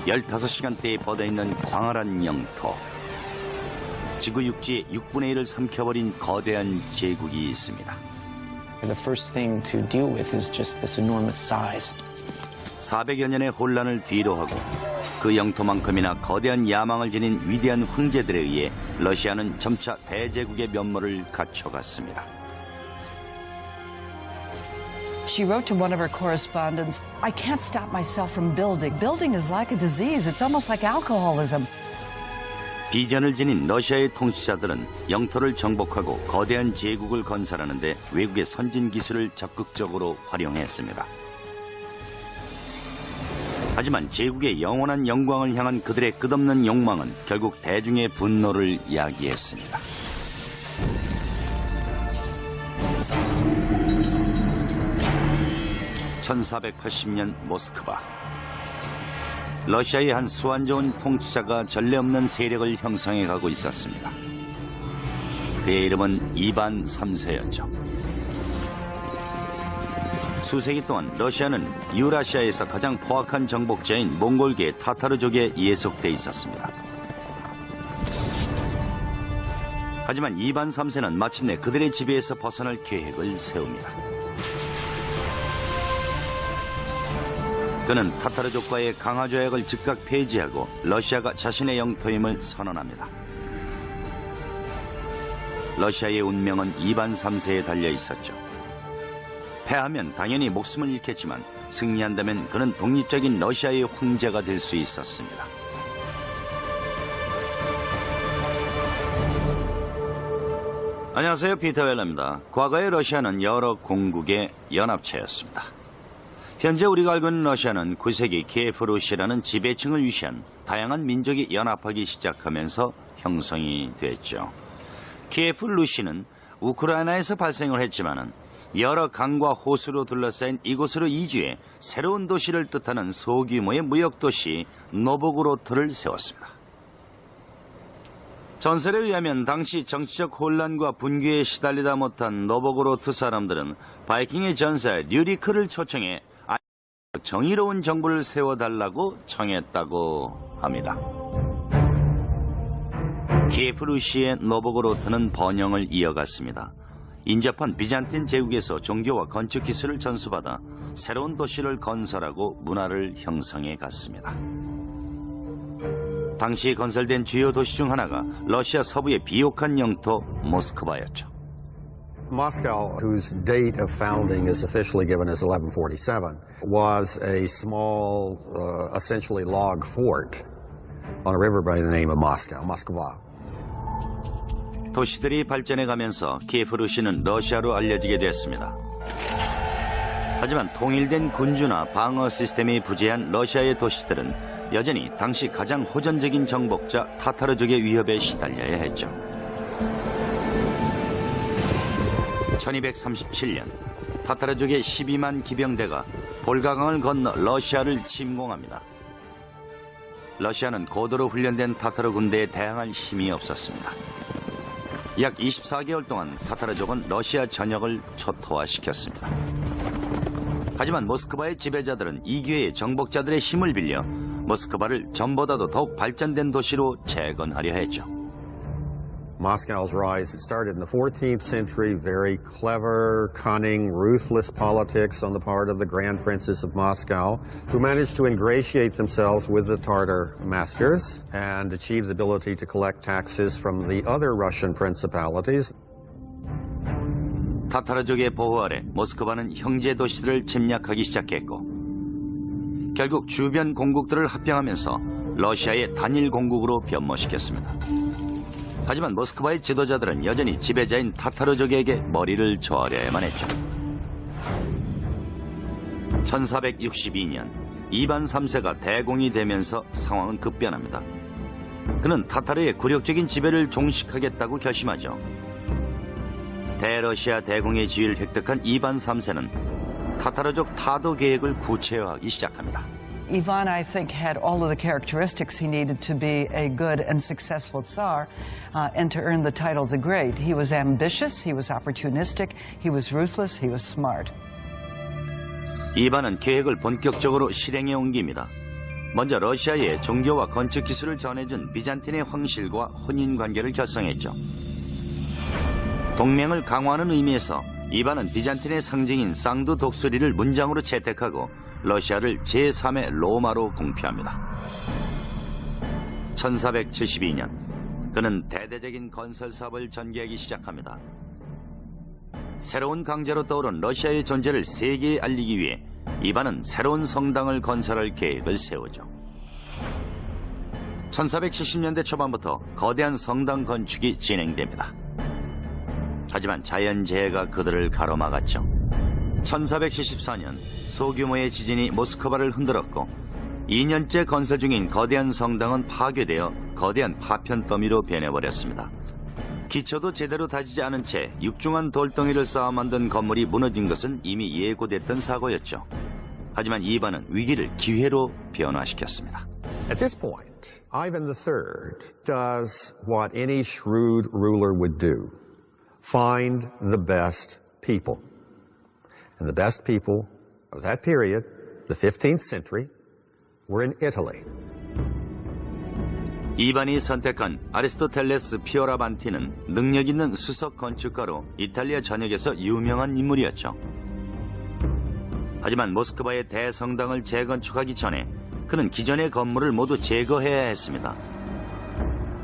15시간대에 뻗어있는 광활한 영토. 지구 육지의 6분의 1을 삼켜버린 거대한 제국이 있습니다. The first thing to deal with is just this enormous size. 400여 년의 혼란을 뒤로하고 그 영토만큼이나 거대한 야망을 지닌 위대한 황제들에 의해 러시아는 점차 대제국의 면모를 갖춰갔습니다. She wrote to one of her correspondents, I can't stop myself from building. Building is like a disease. It's almost like alcoholism. 비전을 지닌 러시아의 통치자들은 영토를 정복하고 거대한 제국을 건설하는 데 외국의 선진 기술을 적극적으로 활용했습니다. 하지만 제국의 영원한 영광을 향한 그들의 끝없는 욕망은 결국 대중의 분노를 야기했습니다. (1480년) 모스크바. 러시아의 한 수완 좋은 통치자가 전례 없는 세력을 형성해가고 있었습니다. 그의 이름은 이반 3세였죠. 수세기 동안 러시아는 유라시아에서 가장 포악한 정복자인 몽골계 타타르족에 예속돼 있었습니다. 하지만 이반 3세는 마침내 그들의 지배에서 벗어날 계획을 세웁니다. 그는 타타르족과의 강화 조약을 즉각 폐지하고 러시아가 자신의 영토임을 선언합니다. 러시아의 운명은 이반 3세에 달려 있었죠. 패하면 당연히 목숨을 잃겠지만 승리한다면 그는 독립적인 러시아의 황제가 될 수 있었습니다. 안녕하세요, 피터 웰러입니다. 과거의 러시아는 여러 공국의 연합체였습니다. 현재 우리가 알고 있는 러시아는 9세기 키예프 루시라는 지배층을 위시한 다양한 민족이 연합하기 시작하면서 형성이 됐죠. 키예프 루시는 우크라이나에서 발생을 했지만은 여러 강과 호수로 둘러싸인 이곳으로 이주해 새로운 도시를 뜻하는 소규모의 무역도시 노보고로트를 세웠습니다. 전설에 의하면 당시 정치적 혼란과 분규에 시달리다 못한 노보고로트 사람들은 바이킹의 전사 류리크를 초청해 정의로운 정부를 세워달라고 청했다고 합니다. 키예프 루시의 노보고로트는 번영을 이어갔습니다. 인접한 비잔틴 제국에서 종교와 건축 기술을 전수받아 새로운 도시를 건설하고 문화를 형성해 갔습니다. 당시 건설된 주요 도시 중 하나가 러시아 서부의 비옥한 영토 모스크바였죠. Moscow, whose date of founding is officially given as 1147, was a small, essentially log fort on a river by the name of Moscow, Moskva. 도시들이 발전해가면서 키예프 루시는 러시아로 알려지게 됐습니다. 하지만 통일된 군주나 방어 시스템이 부재한 러시아의 도시들은 여전히 당시 가장 호전적인 정복자 타타르족의 위협에 시달려야 했죠. 1237년 타타르족의 12만 기병대가 볼가강을 건너 러시아를 침공합니다. 러시아는 고도로 훈련된 타타르 군대에 대항할 힘이 없었습니다. 약 24개월 동안 타타르족은 러시아 전역을 초토화시켰습니다. 하지만 모스크바의 지배자들은 이 기회에 정복자들의 힘을 빌려 모스크바를 전보다도 더욱 발전된 도시로 재건하려 했죠. Moscow's rise, it started in the 14th century, very clever, cunning, ruthless politics on the part of the grand princes of Moscow, who managed to ingratiate themselves with the Tatar masters and achieve the ability to collect taxes from the other Russian principalities. 타타르족의 보호 아래 모스크바는 형제 도시들을 침략하기 시작했고 결국 주변 공국들을 합병하면서 러시아의 단일 공국으로 변모시켰습니다. 하지만 모스크바의 지도자들은 여전히 지배자인 타타르족에게 머리를 조아려야만 했죠. 1462년 이반 3세가 대공이 되면서 상황은 급변합니다. 그는 타타르의 굴욕적인 지배를 종식하겠다고 결심하죠. 대러시아 대공의 지위를 획득한 이반 3세는 타타르족 타도 계획을 구체화하기 시작합니다. Ivan, I think, had all of the characteristics he needed to be a good and successful Tsar and to earn the title the Great. He was ambitious, he was opportunistic, he was ruthless, he was smart. 이반은 계획을 본격적으로 실행에 옮깁니다. 먼저 러시아에 종교와 건축 기술을 전해준 비잔틴의 황실과 혼인 관계를 결성했죠. 동맹을 강화하는 의미에서 이반은 비잔틴의 상징인 쌍두 독수리를 문장으로 채택하고 러시아를 제3의 로마로 공표합니다. 1472년 그는 대대적인 건설 사업을 전개하기 시작합니다. 새로운 강자로 떠오른 러시아의 존재를 세계에 알리기 위해 이반은 새로운 성당을 건설할 계획을 세우죠. 1470년대 초반부터 거대한 성당 건축이 진행됩니다. 하지만 자연재해가 그들을 가로막았죠. 1474년 소규모의 지진이 모스크바를 흔들었고 2년째 건설 중인 거대한 성당은 파괴되어 거대한 파편 더미로 변해버렸습니다. 기초도 제대로 다지지 않은 채 육중한 돌덩이를 쌓아 만든 건물이 무너진 것은 이미 예고됐던 사고였죠. 하지만 이반은 위기를 기회로 변화시켰습니다. At this point, Ivan III does what any shrewd ruler would do. Find the best people. And the best people of that period, the 15th century, were in Italy. 이반이 선택한 아리스토텔레스 피오라반티는 능력 있는 수석 건축가로 이탈리아 전역에서 유명한 인물이었죠. 하지만 모스크바의 대성당을 재건축하기 전에 그는 기존의 건물을 모두 제거해야 했습니다.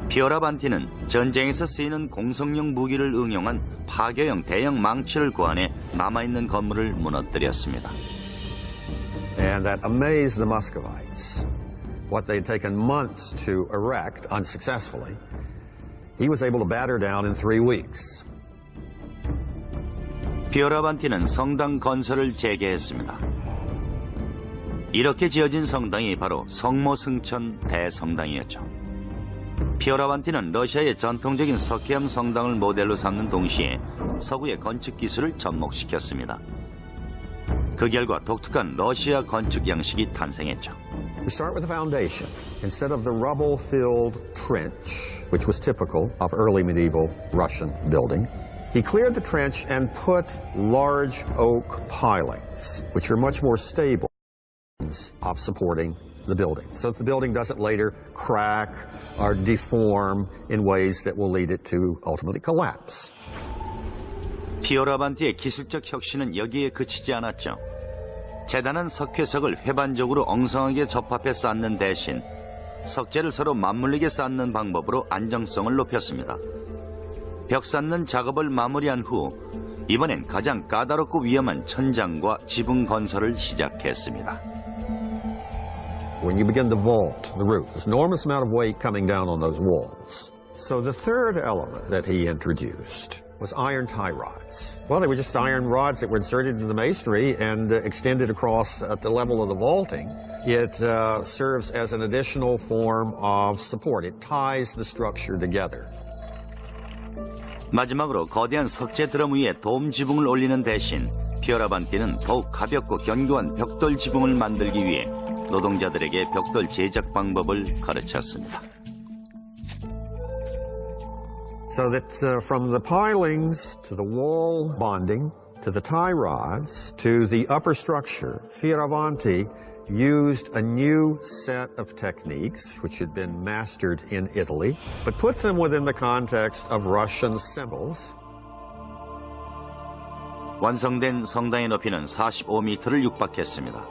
피오라반티는 전쟁에서 쓰이는 공성용 무기를 응용한 파괴형 대형 망치를 고안해 남아있는 건물을 무너뜨렸습니다. And that amazed the Muscovites. What they had taken months to erect unsuccessfully, he was able to batter down in 3 weeks. 피오라반티는 성당 건설을 재개했습니다. 이렇게 지어진 성당이 바로 성모승천 대성당이었죠. 피오라반티는 러시아의 전통적인 석회암 성당을 모델로 삼는 동시에 서구의 건축 기술을 접목시켰습니다. 그 결과 독특한 러시아 건축 양식이 탄생했죠. We start with the foundation. Instead of the rubble-filled trench, which was typical of early medieval Russian building, he cleared the trench and put large oak pilings, which are much more stable of supporting the building, so that the building doesn't later crack or deform in ways that will lead it to ultimately collapse. 피오라반티의 기술적 혁신은 여기에 그치지 않았죠. 재단한 석회석을 회반적으로 엉성하게 접합해 쌓는 대신 석재를 서로 맞물리게 쌓는 방법으로 안정성을 높였습니다. 벽 쌓는 작업을 마무리한 후 이번엔 가장 까다롭고 위험한 천장과 지붕 건설을 시작했습니다. When you begin to vault the roof, there's an enormous amount of weight coming down on those walls. So the third element that he introduced was iron tie rods. Well, they were just iron rods that were inserted into the masonry and extended across at the level of the vaulting. It serves as an additional form of support. It ties the structure together. 마지막으로 거대한 석재 드럼 위에 돔 지붕을 올리는 대신 피오라반티는 더욱 가볍고 견고한 벽돌 지붕을 만들기 위해 노동자들에게 벽돌 제작 방법을 가르쳤습니다. So that from the pilings to the wall bonding to the tie rods to the upper structure, Fioravanti used a new set of techniques which had been mastered in Italy, but put them within the context of Russian symbols. 완성된 성당의 높이는 45m를 육박했습니다.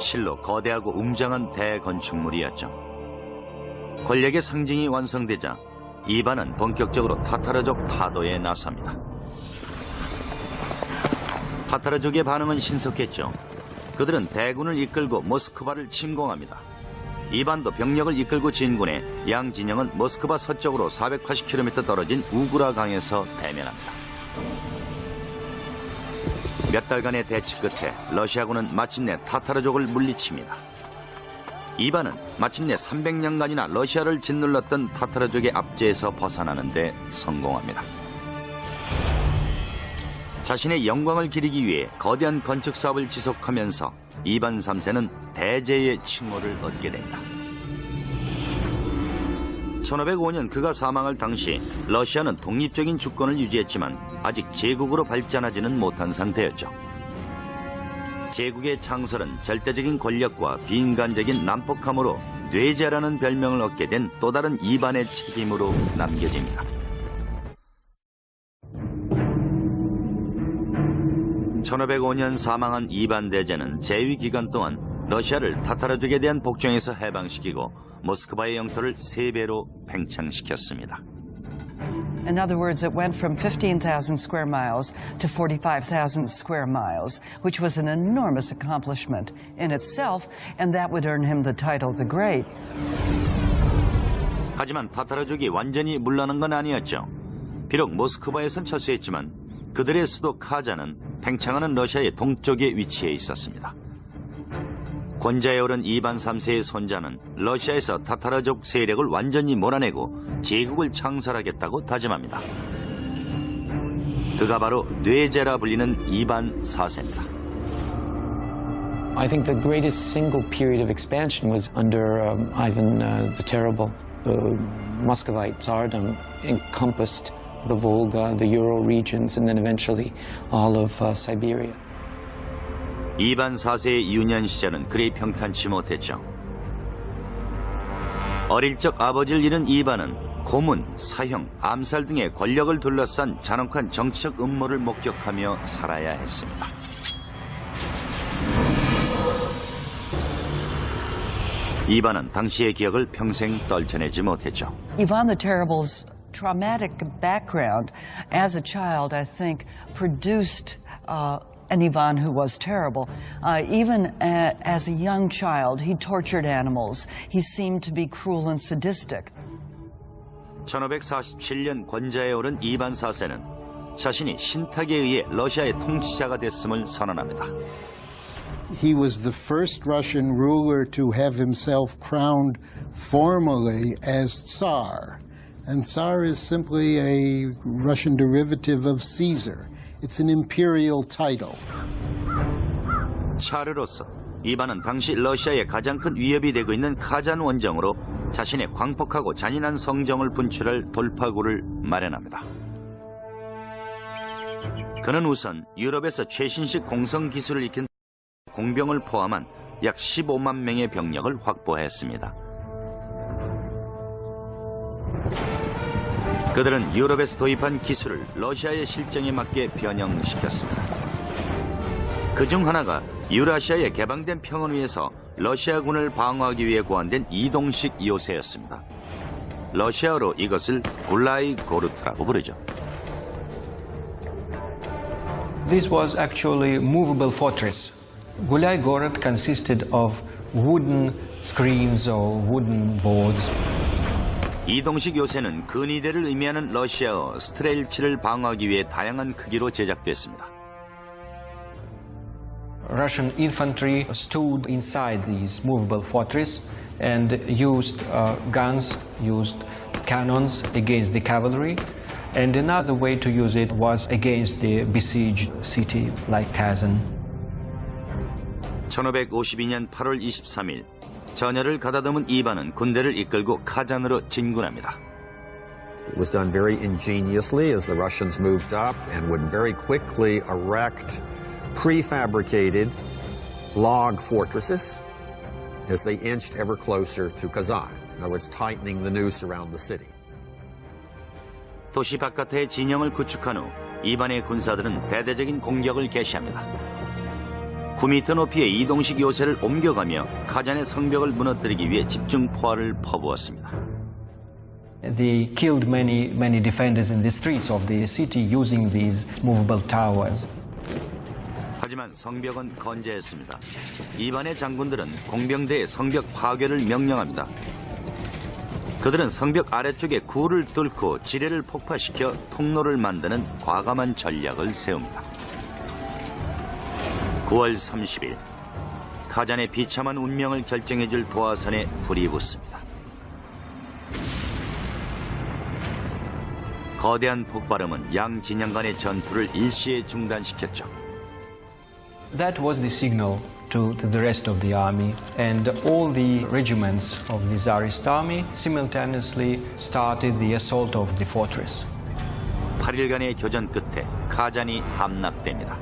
실로 거대하고 웅장한 대건축물이었죠. 권력의 상징이 완성되자 이반은 본격적으로 타타르족 타도에 나섭니다. 타타르족의 반응은 신속했죠. 그들은 대군을 이끌고 모스크바를 침공합니다. 이반도 병력을 이끌고 진군해 양 진영은 모스크바 서쪽으로 480km 떨어진 우구라 강에서 대면합니다. 몇 달간의 대치 끝에 러시아군은 마침내 타타르족을 물리칩니다. 이반은 마침내 300년간이나 러시아를 짓눌렀던 타타르족의 압제에서 벗어나는 데 성공합니다. 자신의 영광을 기리기 위해 거대한 건축 사업을 지속하면서 이반 3세는 대제의 칭호를 얻게 됩니다. 1505년 그가 사망할 당시 러시아는 독립적인 주권을 유지했지만 아직 제국으로 발전하지는 못한 상태였죠. 제국의 창설은 절대적인 권력과 비인간적인 난폭함으로 뇌제라는 별명을 얻게 된 또 다른 이반의 책임으로 남겨집니다. (1505년) 사망한 이반 대제는 재위 기간 동안 러시아를 타타르족에 대한 복종에서 해방시키고 모스크바의 영토를 3배로 팽창시켰습니다. In other words, it went from 15,000 square miles to 45,000 square miles, which was an enormous accomplishment in itself, and that would earn him the title the Great. 하지만 타타르족이 완전히 물러난 건 아니었죠. 비록 모스크바에선 철수했지만 그들의 수도 카자는 팽창하는 러시아의 동쪽에 위치해 있었습니다. 권좌에 오른 이반 3세의 손자는 러시아에서 타타르족 세력을 완전히 몰아내고 제국을 창설하겠다고 다짐합니다. 그가 바로 뇌제라 불리는 이반 4세입니다. I think the greatest single period of expansion was under Ivan the Terrible. The Muscovite Tsardom encompassed the Volga, the Ural regions, and then eventually all of Siberia. 이반 4세의 유년 시절은 그리 평탄치 못했죠. 어릴 적 아버지를 잃은 이반은 고문, 사형, 암살 등의 권력을 둘러싼 잔혹한 정치적 음모를 목격하며 살아야 했습니다. 이반은 당시의 기억을 평생 떨쳐내지 못했죠. Ivan the Terrible's traumatic background as a child, I think, produced an Ivan who was terrible. Even as a young child, he tortured animals. He seemed to be cruel and sadistic. 1547년 권좌에 오른 이반 4세는 자신이 신탁에 의해 러시아의 통치자가 됐음을 선언합니다. He was the first Russian ruler to have himself crowned formally as Tsar. And Tsar is simply a Russian derivative of Caesar. It's an imperial title. 차르로서 이반은 당시 러시아의 가장 큰 위협이 되고 있는 카잔 원정으로 자신의 광폭하고 잔인한 성정을 분출할 돌파구를 마련합니다. 그는 우선 유럽에서 최신식 공성 기술을 익힌 공병을 포함한 약 15만 명의 병력을 확보했습니다. 그들은 유럽에서 도입한 기술을 러시아의 실정에 맞게 변형시켰습니다. 그중 하나가 유라시아의 개방된 평원 위에서 러시아군을 방어하기 위해 고안된 이동식 요새였습니다. 러시아어로 이것을 굴라이 고르트라고 부르죠. This was actually a movable fortress. Gulai Gorod consisted of wooden screens or wooden boards. 이동식 요새는 근위대를 의미하는 러시아어 스트렐치를 방어하기 위해 다양한 크기로 제작됐습니다. Russian infantry stood inside these movable fortress and used guns, used cannons against the cavalry. And another way to use it was against the besieged city like Kazan. 1552년 8월 23일 전열을 가다듬은 이반은 군대를 이끌고 카잔으로 진군합니다. It was done very ingeniously as the Russians moved up and would very quickly erect prefabricated log fortresses as they inched ever closer to Kazan. In other words, tightening the noose around the city. 도시 바깥의 진영을 구축한 후 이반의 군사들은 대대적인 공격을 개시합니다. 9m 높이의 이동식 요새를 옮겨가며 카잔의 성벽을 무너뜨리기 위해 집중 포화를 퍼부었습니다. They killed many defenders in the streets of the city using these movable towers. 하지만 성벽은 건재했습니다. 이반의 장군들은 공병대의 성벽 파괴를 명령합니다. 그들은 성벽 아래쪽에 구를 뚫고 지뢰를 폭파시켜 통로를 만드는 과감한 전략을 세웁니다. 9월 30일 카잔의 비참한 운명을 결정해줄 도화선에 불이 붙습니다. 거대한 폭발음은 양 진영 간의 전투를 일시에 중단시켰죠. That was the signal to the rest of the army, and all the regiments of the Tsarist army simultaneously started the assault of the fortress. 8일간의 교전 끝에 카잔이 함락됩니다.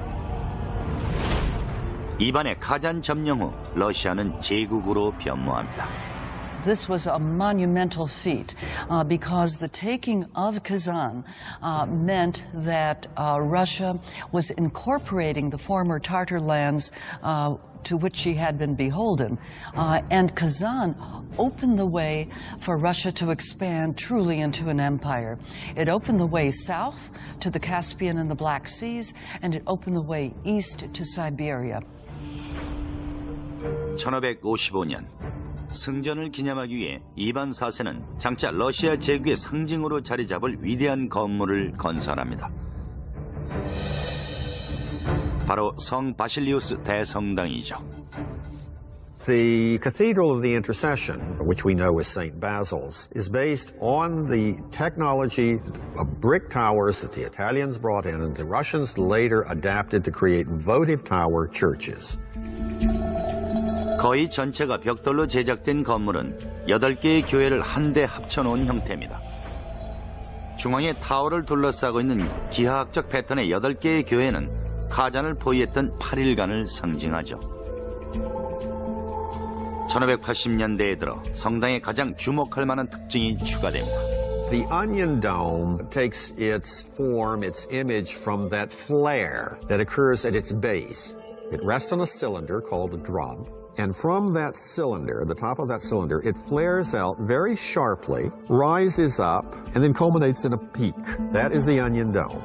이반의 카잔 점령 후 러시아는 제국으로 변모합니다. This was a monumental feat because the taking of Kazan meant that Russia was incorporating the former Tatar lands to which she had been beholden. And Kazan opened the way for Russia to expand truly into an empire. It opened the way south to the Caspian and the Black Seas, and it opened the way east to Siberia. 1555년 승전을 기념하기 위해 이반 4세는 장차 러시아 제국의 상징으로 자리 잡을 위대한 건물을 건설합니다. 바로 성 바실리우스 대성당이죠. The Cathedral of the Intercession, which we know as St. Basil's, is based on the technology of brick towers that the Italians brought in and the Russians later adapted to create votive tower churches. 거의 전체가 벽돌로 제작된 건물은 8개의 교회를 한데 합쳐놓은 형태입니다. 중앙에 타워를 둘러싸고 있는 기하학적 패턴의 8개의 교회는 카잔을 포위했던 8일간을 상징하죠. 1580년대에 들어 성당에 가장 주목할 만한 특징이 추가됩니다. The onion dome takes its form, its image from that flare that occurs at its base. It rests on a cylinder called a drum. And from that cylinder, the top of that cylinder, it flares out very sharply, rises up, and then culminates in a peak. That is the onion dome.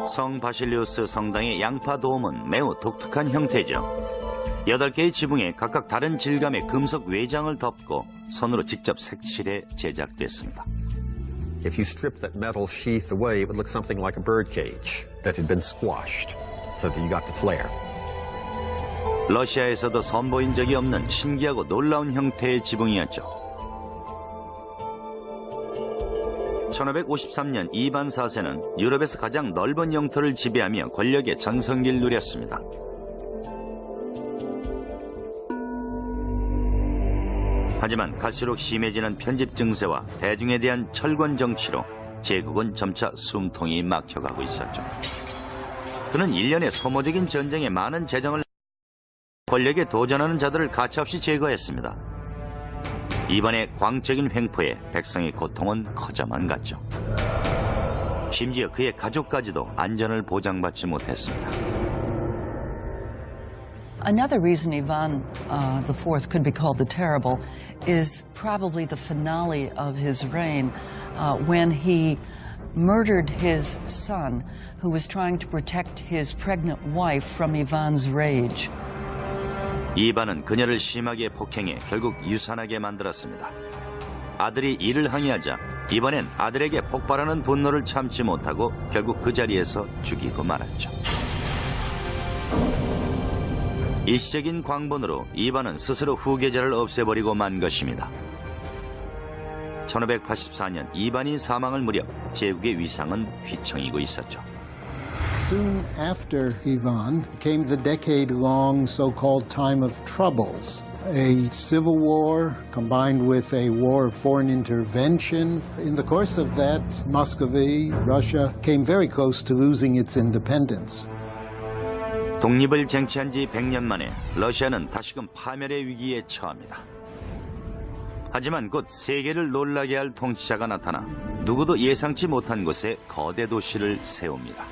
성 바실리우스 성당의 양파 도움은 매우 독특한 형태죠. 8개의 지붕에 각각 다른 질감의 금속 외장을 덮고 손으로 직접 색칠해 제작됐습니다. If you strip that metal sheath away, it would look something like a bird cage that had been squashed, so that you got the flare. 러시아에서도 선보인 적이 없는 신기하고 놀라운 형태의 지붕이었죠. 1553년 이반 4세는 유럽에서 가장 넓은 영토를 지배하며 권력의 전성기를 누렸습니다. 하지만 갈수록 심해지는 편집 증세와 대중에 대한 철권 정치로 제국은 점차 숨통이 막혀가고 있었죠. 그는 일련의 소모적인 전쟁에 많은 재정을 권력에 도전하는 자들을 가차없이 제거했습니다. 이번의 광적인 횡포에 백성의 고통은 커져만 갔죠. 심지어 그의 가족까지도 안전을 보장받지 못했습니다. Another reason Ivan IV could be called the Terrible is probably the finale of his reign when he murdered his son who was trying to protect his pregnant wife from Ivan's rage. 이반은 그녀를 심하게 폭행해 결국 유산하게 만들었습니다. 아들이 이를 항의하자 이번엔 아들에게 폭발하는 분노를 참지 못하고 결국 그 자리에서 죽이고 말았죠. 일시적인 광분으로 이반은 스스로 후계자를 없애버리고 만 것입니다. 1584년 이반이 사망할 무렵 제국의 위상은 휘청이고 있었죠. Soon after Ivan came the decade-long so-called time of troubles, a civil war combined with a war of foreign intervention. In the course of that, Muscovy, Russia, came very close to losing its independence. 독립을 쟁취한 지 100년 만에 러시아는 다시금 파멸의 위기에 처합니다. 하지만 곧 세계를 놀라게 할 통치자가 나타나 누구도 예상치 못한 곳에 거대 도시를 세웁니다.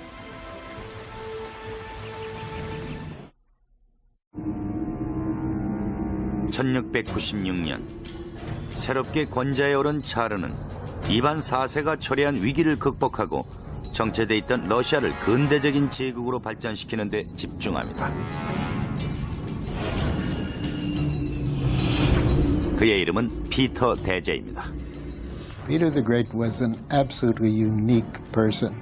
(1696년) 새롭게 권좌에 오른 차르는 이반 4세가 초래한 위기를 극복하고 정체돼 있던 러시아를 근대적인 제국으로 발전시키는 데 집중합니다. 그의 이름은 피터 대제입니다. Peter the Great was an absolutely unique person.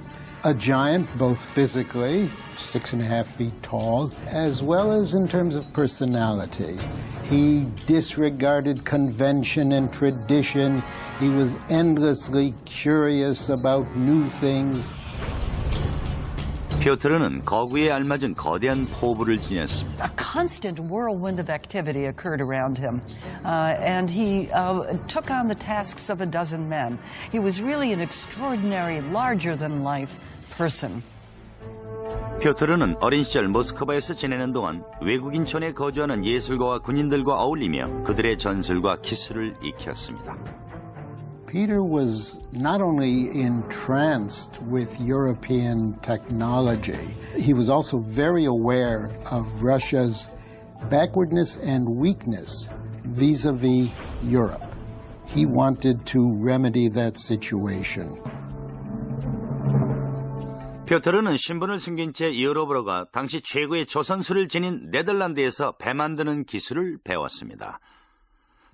A giant, both physically, 6.5 feet tall, as well as in terms of personality. He disregarded convention and tradition. He was endlessly curious about new things. 피오트르는 거구에 알맞은 거대한 포부를 지녔습니다. A constant whirlwind of activity occurred around him, and he took on the tasks of a dozen men. He was really an extraordinary, larger-than-life person. 피오트르는 어린 시절 모스크바에서 지내는 동안 외국인촌에 거주하는 예술가와 군인들과 어울리며 그들의 전술과 기술을 익혔습니다. Peter was not only entranced with European technology, he was also very aware of Russia's backwardness and weakness vis-a-vis Europe. He wanted to remedy that situation. 피오트르는 신분을 숨긴 채 유럽으로 가 당시 최고의 조선술을 지닌 네덜란드에서 배 만드는 기술을 배웠습니다.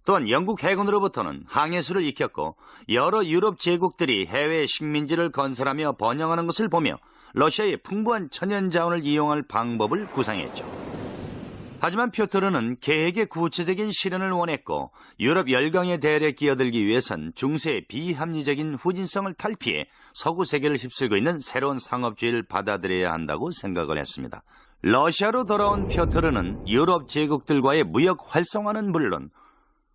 또한 영국 해군으로부터는 항해술을 익혔고 여러 유럽 제국들이 해외 식민지를 건설하며 번영하는 것을 보며 러시아의 풍부한 천연자원을 이용할 방법을 구상했죠. 하지만 피오트르는 계획의 구체적인 실현을 원했고 유럽 열강의 대열에 끼어들기 위해선 중세의 비합리적인 후진성을 탈피해 서구 세계를 휩쓸고 있는 새로운 상업주의를 받아들여야 한다고 생각을 했습니다. 러시아로 돌아온 피오트르는 유럽 제국들과의 무역 활성화는 물론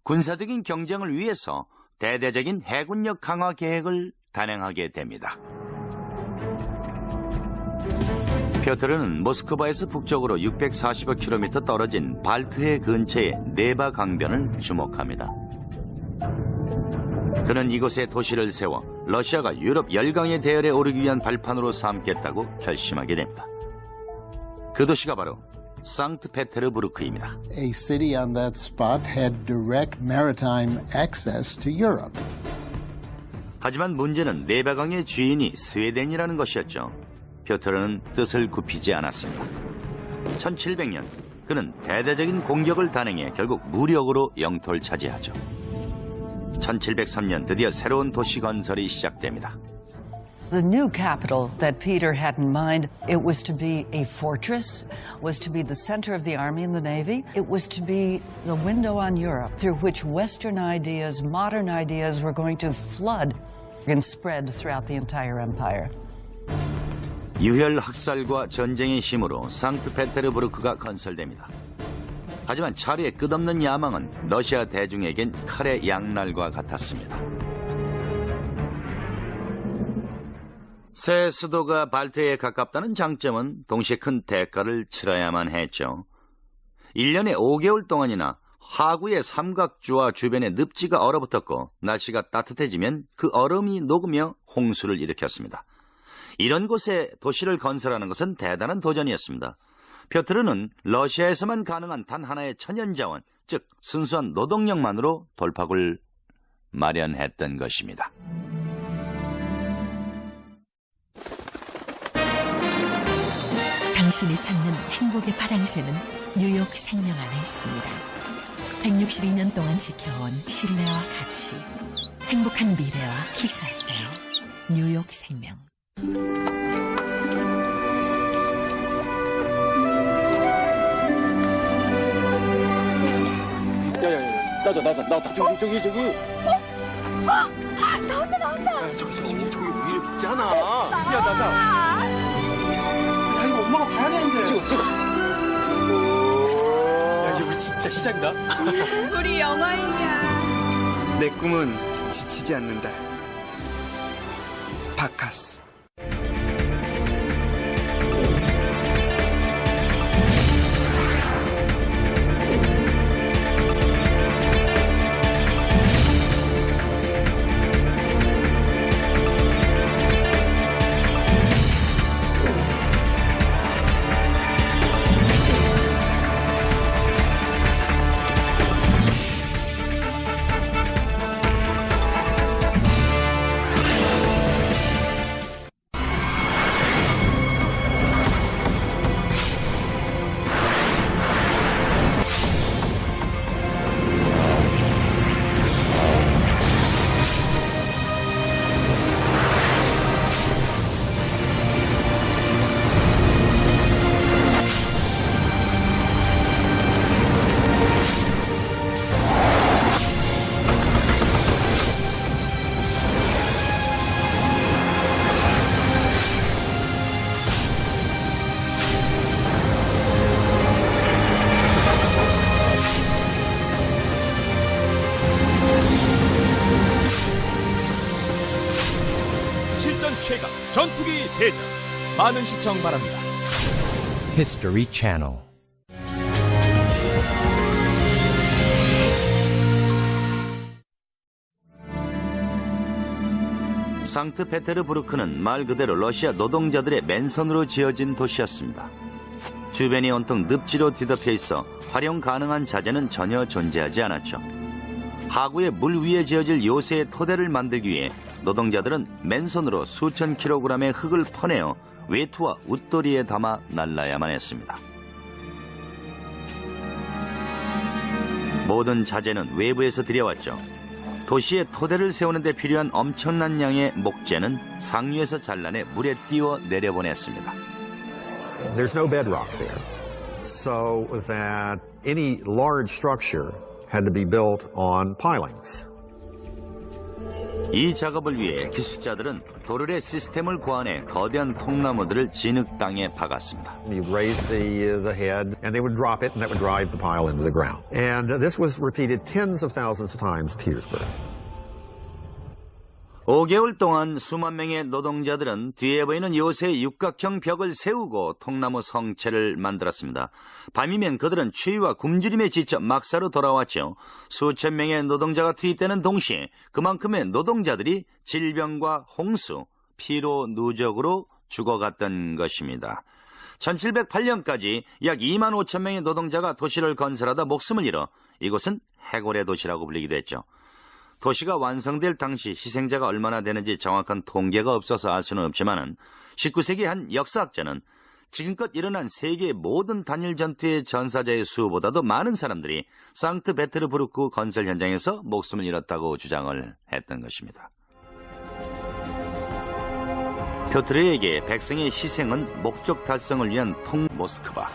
군사적인 경쟁을 위해서 대대적인 해군력 강화 계획을 단행하게 됩니다. 피오트르는 모스크바에서 북쪽으로 640여 킬로미터 떨어진 발트해 근처의 네바 강변을 주목합니다. 그는 이곳에 도시를 세워 러시아가 유럽 열강의 대열에 오르기 위한 발판으로 삼겠다고 결심하게 됩니다. 그 도시가 바로 상트페테르부르크입니다. A city on that spot had direct maritime access to Europe. 하지만 문제는 네바강의 주인이 스웨덴이라는 것이었죠. 피오트르는 뜻을 굽히지 않았습니다. 1700년 그는 대대적인 공격을 단행해 결국 무력으로 영토를 차지하죠. 1703년 드디어 새로운 도시 건설이 시작됩니다. The new capital that Peter had in mind, it was to be a fortress, was to be the center of the army and the navy. It was to be the window on Europe through which Western ideas, modern ideas were going to flood and spread throughout the entire empire. 유혈 학살과 전쟁의 힘으로 상트페테르부르크가 건설됩니다. 하지만 차르의 끝없는 야망은 러시아 대중에겐 칼의 양날과 같았습니다. 새 수도가 발트해에 가깝다는 장점은 동시에 큰 대가를 치러야만 했죠. 1년에 5개월 동안이나 하구의 삼각주와 주변에 늪지가 얼어붙었고 날씨가 따뜻해지면 그 얼음이 녹으며 홍수를 일으켰습니다. 이런 곳에 도시를 건설하는 것은 대단한 도전이었습니다. 피오트르는 러시아에서만 가능한 단 하나의 천연자원, 즉 순수한 노동력만으로 돌파구를 마련했던 것입니다. 당신이 찾는 행복의 파랑새는 뉴욕 생명 안에 있습니다. 162년 동안 지켜온 신뢰와 가치, 행복한 미래와 키스하세요. 뉴욕 생명. 야야야 나왔다 저기 나온다 저기 위에 있잖아 야 이거 엄마가 봐야 되는데 찍어 야 이제 우리 진짜 시작이다 우리 영화인이야. 내 꿈은 지치지 않는다. 바카스. 최강 전투기 대전 많은 시청 바랍니다. History Channel. 상트페테르부르크는 말 그대로 러시아 노동자들의 맨손으로 지어진 도시였습니다. 주변이 온통 늪지로 뒤덮여 있어 활용 가능한 자재는 전혀 존재하지 않았죠. 하구의 물 위에 지어질 요새의 토대를 만들기 위해 노동자들은 맨손으로 수천 킬로그램의 흙을 퍼내어 외투와 웃도리에 담아 날라야만 했습니다. 모든 자재는 외부에서 들여왔죠. 도시의 토대를 세우는 데 필요한 엄청난 양의 목재는 상류에서 잘라내 물에 띄워 내려보냈습니다. There's no bedrock there, so that any large structure had to be built on pilings. 이 작업을 위해 기술자들은 도르래 시스템을 고안해 거대한 통나무들을 진흙 땅에 박았습니다. You raise the head, and they would drop it, and that would drive the pile into the ground. And this was repeated tens of thousands of times in Petersburg. 5개월 동안 수만 명의 노동자들은 뒤에 보이는 요새 육각형 벽을 세우고 통나무 성체를 만들었습니다. 밤이면 그들은 추위와 굶주림에 지쳐 막사로 돌아왔죠. 수천 명의 노동자가 투입되는 동시에 그만큼의 노동자들이 질병과 홍수, 피로 누적으로 죽어갔던 것입니다. 1708년까지 약 2만 5천 명의 노동자가 도시를 건설하다 목숨을 잃어 이곳은 해골의 도시라고 불리기도 했죠. 도시가 완성될 당시 희생자가 얼마나 되는지 정확한 통계가 없어서 알 수는 없지만 19세기 한 역사학자는 지금껏 일어난 세계의 모든 단일 전투의 전사자의 수보다도 많은 사람들이 상트페테르부르크 건설 현장에서 목숨을 잃었다고 주장을 했던 것입니다. 표트르에게 백성의 희생은 목적 달성을 위한 모스크바.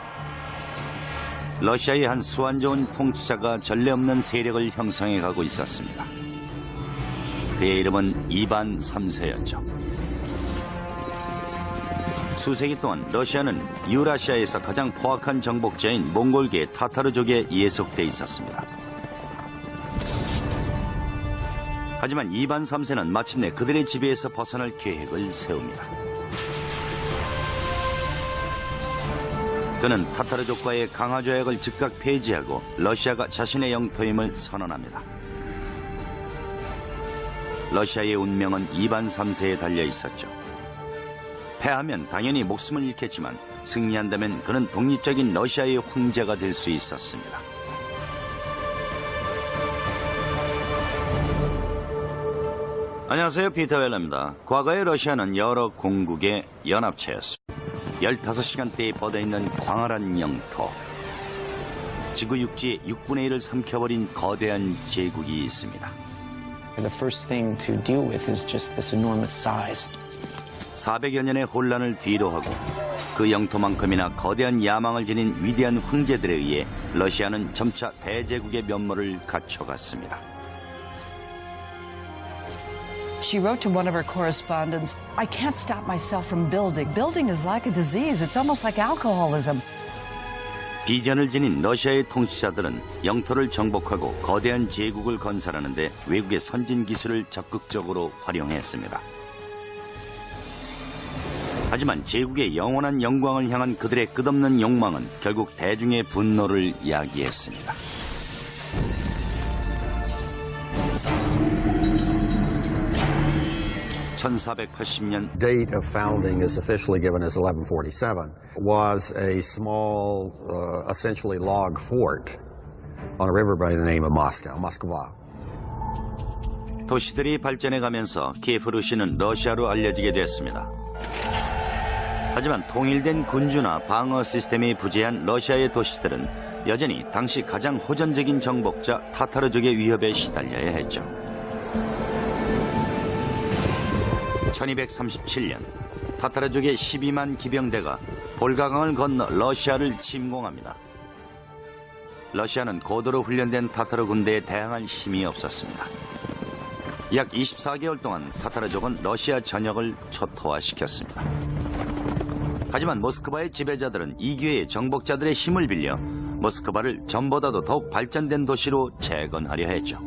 러시아의 한 수완 좋은 통치자가 전례 없는 세력을 형성해 가고 있었습니다. 그의 이름은 이반 3세였죠. 수세기 동안 러시아는 유라시아에서 가장 포악한 정복자인 몽골계 타타르족에 예속돼 있었습니다. 하지만 이반 3세는 마침내 그들의 지배에서 벗어날 계획을 세웁니다. 그는 타타르족과의 강화 조약을 즉각 폐지하고 러시아가 자신의 영토임을 선언합니다. 러시아의 운명은 이반 3세에 달려 있었죠. 패하면 당연히 목숨을 잃겠지만 승리한다면 그는 독립적인 러시아의 황제가 될 수 있었습니다. 안녕하세요, 피터 웰러입니다. 과거의 러시아는 여러 공국의 연합체였습니다. 15시간대에 뻗어있는 광활한 영토, 지구 육지의 6분의 1을 삼켜버린 거대한 제국이 있습니다. The first thing to deal with is just this enormous size. 400여 년의 혼란을 뒤로하고 그 영토만큼이나 거대한 야망을 지닌 위대한 황제들에 의해 러시아는 점차 대제국의 면모를 갖춰갔습니다. She wrote to one of her correspondents, I can't stop myself from building. Building is like a disease. It's almost like alcoholism. 비전을 지닌 러시아의 통치자들은 영토를 정복하고 거대한 제국을 건설하는데 외국의 선진 기술을 적극적으로 활용했습니다. 하지만 제국의 영원한 영광을 향한 그들의 끝없는 욕망은 결국 대중의 분노를 야기했습니다. (1480년) Date of founding is officially given as 1147. Was a small, essentially log fort on a river by the name of Moscow, Moskva. 도시들이 발전해가면서 키예프루시는 러시아로 알려지게 됐습니다. 하지만 통일된 군주나 방어 시스템이 부재한 러시아의 도시들은 여전히 당시 가장 호전적인 정복자 타타르족의 위협에 시달려야 했죠. 1237년 타타르족의 12만 기병대가 볼가강을 건너 러시아를 침공합니다. 러시아는 고도로 훈련된 타타르 군대에 대항할 힘이 없었습니다. 약 24개월 동안 타타르족은 러시아 전역을 초토화시켰습니다. 하지만 모스크바의 지배자들은 이 기회에 정복자들의 힘을 빌려 모스크바를 전보다도 더욱 발전된 도시로 재건하려 했죠.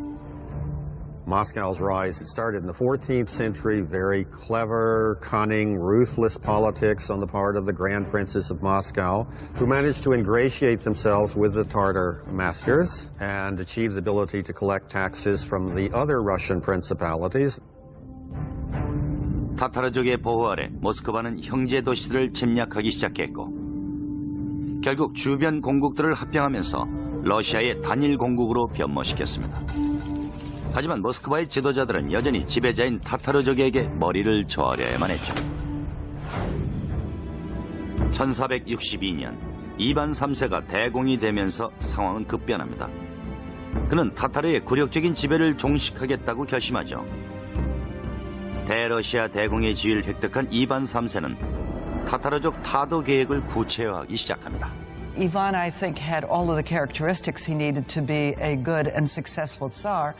Moscow's rise, it started in the 14th century, very clever, cunning, ruthless politics on the part of the Grand Princes of Moscow, who managed to ingratiate themselves with the Tartar masters and achieve the ability to collect taxes from the other Russian principalities. 타타르족의 보호 아래 모스크바는 형제 도시들을 침략하기 시작했고 결국 주변 공국들을 합병하면서 러시아의 단일 공국으로 변모시켰습니다. 하지만 모스크바의 지도자들은 여전히 지배자인 타타르족에게 머리를 조아려야만 했죠. 1462년 이반 3세가 대공이 되면서 상황은 급변합니다. 그는 타타르의 굴욕적인 지배를 종식하겠다고 결심하죠. 대러시아 대공의 지위를 획득한 이반 3세는 타타르족 타도 계획을 구체화하기 시작합니다. Ivan, I think, had all of the characteristics he needed to be a good and successful Tsar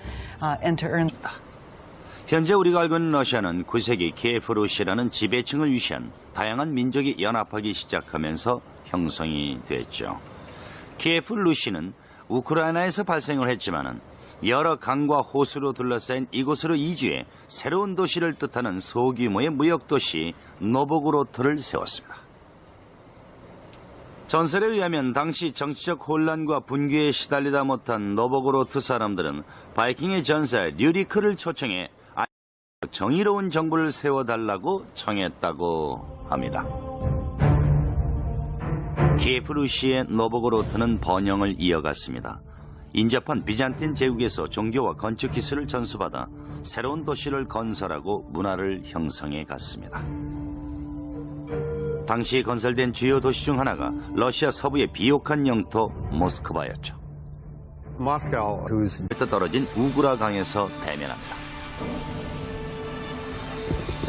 and to earn. 현재 우리가 알고 있는 러시아는 9세기 키예프 루시라는 지배층을 위시한 다양한 민족이 연합하기 시작하면서 형성이 됐죠. 키예프 루시는 우크라이나에서 발생을 했지만은 여러 강과 호수로 둘러싸인 이곳으로 이주해 새로운 도시를 뜻하는 소규모의 무역도시 노보고로트를 세웠습니다. 전설에 의하면 당시 정치적 혼란과 분규에 시달리다 못한 노보고로트 사람들은 바이킹의 전사 류리크를 초청해 정의로운 정부를 세워달라고 청했다고 합니다. 키예프 루시의 노보고로트는 번영을 이어갔습니다. 인접한 비잔틴 제국에서 종교와 건축 기술을 전수받아 새로운 도시를 건설하고 문화를 형성해 갔습니다. 당시 건설된 주요 도시 중 하나가 러시아 서부의 비옥한 영토 모스크바였죠. Moscow, whose 떨어진 우구라 강에서 대면합니다.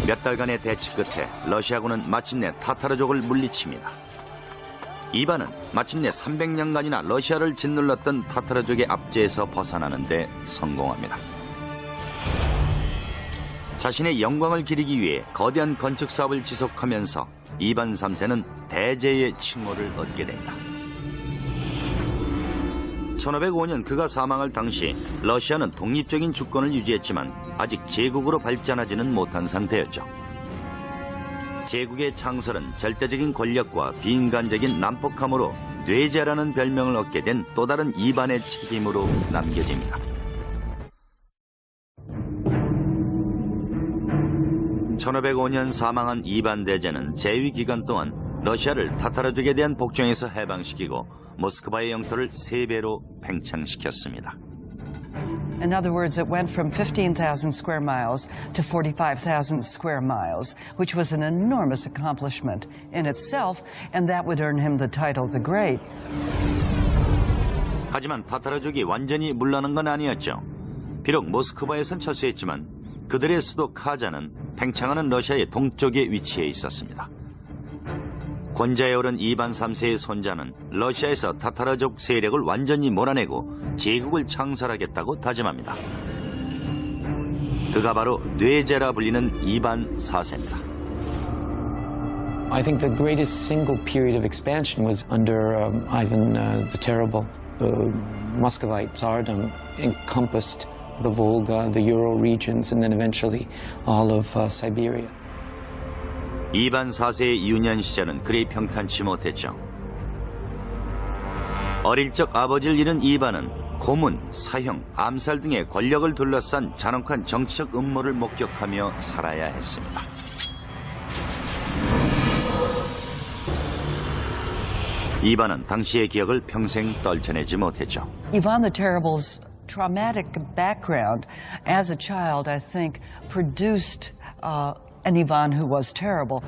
몇 달간의 대치 끝에 러시아군은 마침내 타타르족을 물리칩니다. 이반은 마침내 300년간이나 러시아를 짓눌렀던 타타르족의 압제에서 벗어나는 데 성공합니다. 자신의 영광을 기리기 위해 거대한 건축 사업을 지속하면서 이반 3세는 대제의 칭호를 얻게 됩니다. 1505년 그가 사망할 당시 러시아는 독립적인 주권을 유지했지만 아직 제국으로 발전하지는 못한 상태였죠. 제국의 창설은 절대적인 권력과 비인간적인 난폭함으로 뇌제라는 별명을 얻게 된 또 다른 이반의 책임으로 남겨집니다. 1505년 사망한 이반 대제는 재위 기간 동안 러시아를 타타르족에 대한 복종에서 해방시키고 모스크바의 영토를 3배로 팽창시켰습니다. In other words, it went from 15,000 square miles to 45,000 square miles, which was an enormous accomplishment in itself, and that would earn him the title the Great. 하지만 타타르족이 완전히 물러난 건 아니었죠. 비록 모스크바에선 철수했지만 그들의 수도 카자는 팽창하는 러시아의 동쪽에 위치해 있었습니다. 권좌에 오른 이반 3세의 손자는 러시아에서 타타르족 세력을 완전히 몰아내고 제국을 창설하겠다고 다짐합니다. 그가 바로 뇌제라 불리는 이반 4세입니다. I think the greatest single period of expansion was under Ivan the Terrible. The Muscovite Tsardom encompassed the Volga, the Ural regions, and then eventually all of Siberia. 이반 4세의 유년 시절은 그리 평탄치 못했죠. 어릴 적 아버지를 잃은 이반은 고문, 사형, 암살 등의 권력을 둘러싼 잔혹한 정치적 음모를 목격하며 살아야 했습니다. 이반은 당시의 기억을 평생 떨쳐내지 못했죠. Ivan the Terrible's traumatic background as a child, I think, produced an Ivan who was terrible.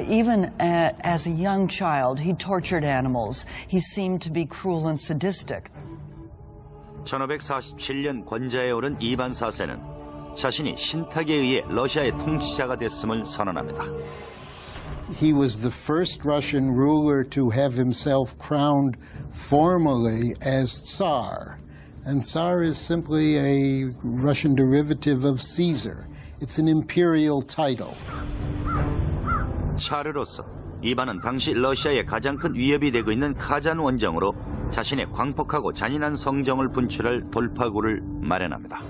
Even as a young child, he tortured animals. He seemed to be cruel and sadistic. 1547년 권좌에 오른 이반 4세는 자신이 신탁에 의해 러시아의 통치자가 됐음을 선언합니다. He was the first Russian ruler to have himself crowned formally as Tsar. And Tsar is simply a Russian derivative of Caesar. It's an imperial title. 차르로서 이반은 당시 러시아의 가장 큰 위협이 되고 있는 카잔 원정으로 자신의 광폭하고 잔인한 성정을 분출할 돌파구를 마련합니다.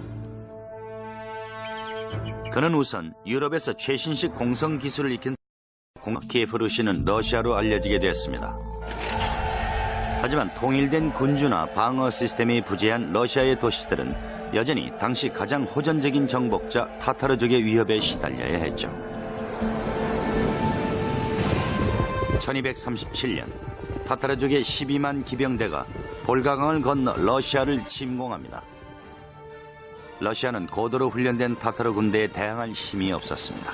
그는 우선 유럽에서 최신식 공성 기술을 익힌 키예프-루시는 러시아로 알려지게 됐습니다. 하지만 통일된 군주나 방어 시스템이 부재한 러시아의 도시들은 여전히 당시 가장 호전적인 정복자 타타르족의 위협에 시달려야 했죠. 1237년 타타르족의 12만 기병대가 볼가강을 건너 러시아를 침공합니다. 러시아는 고도로 훈련된 타타르 군대에 대항할 힘이 없었습니다.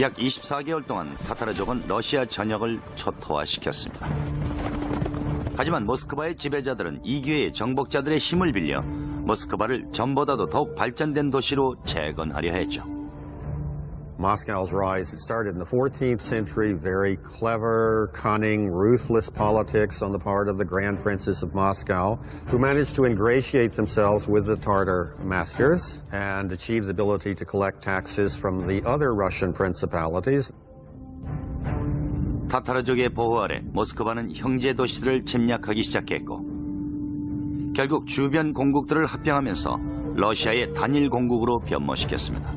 약 24개월 동안 타타르족은 러시아 전역을 초토화시켰습니다. 하지만 모스크바의 지배자들은 이 기회에 정복자들의 힘을 빌려 모스크바를 전보다도 더욱 발전된 도시로 재건하려 했죠. Moscow's rise, it started in the 14th century, very clever, cunning, ruthless politics on the part of the Grand Princes of Moscow, who managed to ingratiate themselves with the Tatar masters and achieve the ability to collect taxes from the other Russian principalities. 타타르족의 보호 아래 모스크바는 형제 도시들을 침략하기 시작했고 결국 주변 공국들을 합병하면서 러시아의 단일 공국으로 변모시켰습니다.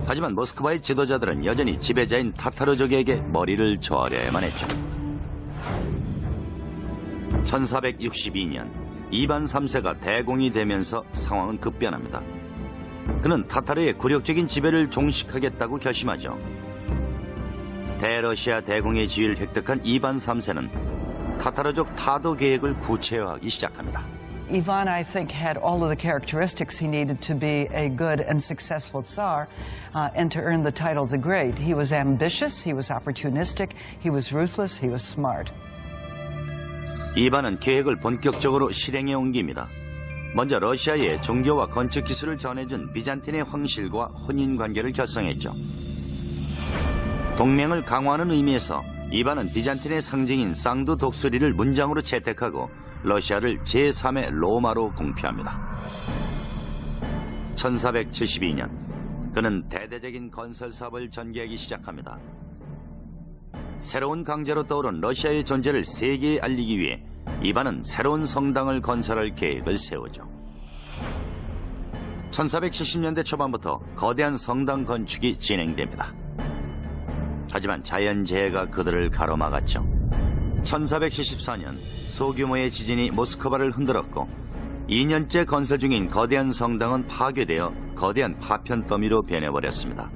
하지만 모스크바의 지도자들은 여전히 지배자인 타타르족에게 머리를 조아려야만 했죠. 1462년 이반 3세가 대공이 되면서 상황은 급변합니다. 그는 타타르의 굴욕적인 지배를 종식하겠다고 결심하죠. 대러시아 대공의 지위를 획득한 이반 3세는 타타르족 타도 계획을 구체화하기 시작합니다. Ivan, I think, had all of the characteristics he needed to be a good and successful Tsar and to earn the title the Great. He was ambitious, he was opportunistic, he was ruthless, he was smart. 이반은 계획을 본격적으로 실행에 옮깁니다. 먼저 러시아에 종교와 건축 기술을 전해준 비잔틴의 황실과 혼인 관계를 결성했죠. 동맹을 강화하는 의미에서 이반은 비잔틴의 상징인 쌍두 독수리를 문장으로 채택하고 러시아를 제3의 로마로 공표합니다. 1472년 그는 대대적인 건설 사업을 전개하기 시작합니다. 새로운 강자로 떠오른 러시아의 존재를 세계에 알리기 위해 이반은 새로운 성당을 건설할 계획을 세우죠. 1470년대 초반부터 거대한 성당 건축이 진행됩니다. 하지만 자연재해가 그들을 가로막았죠. 1474년 소규모의 지진이 모스크바를 흔들었고 2년째 건설 중인 거대한 성당은 파괴되어 거대한 파편 더미로 변해버렸습니다.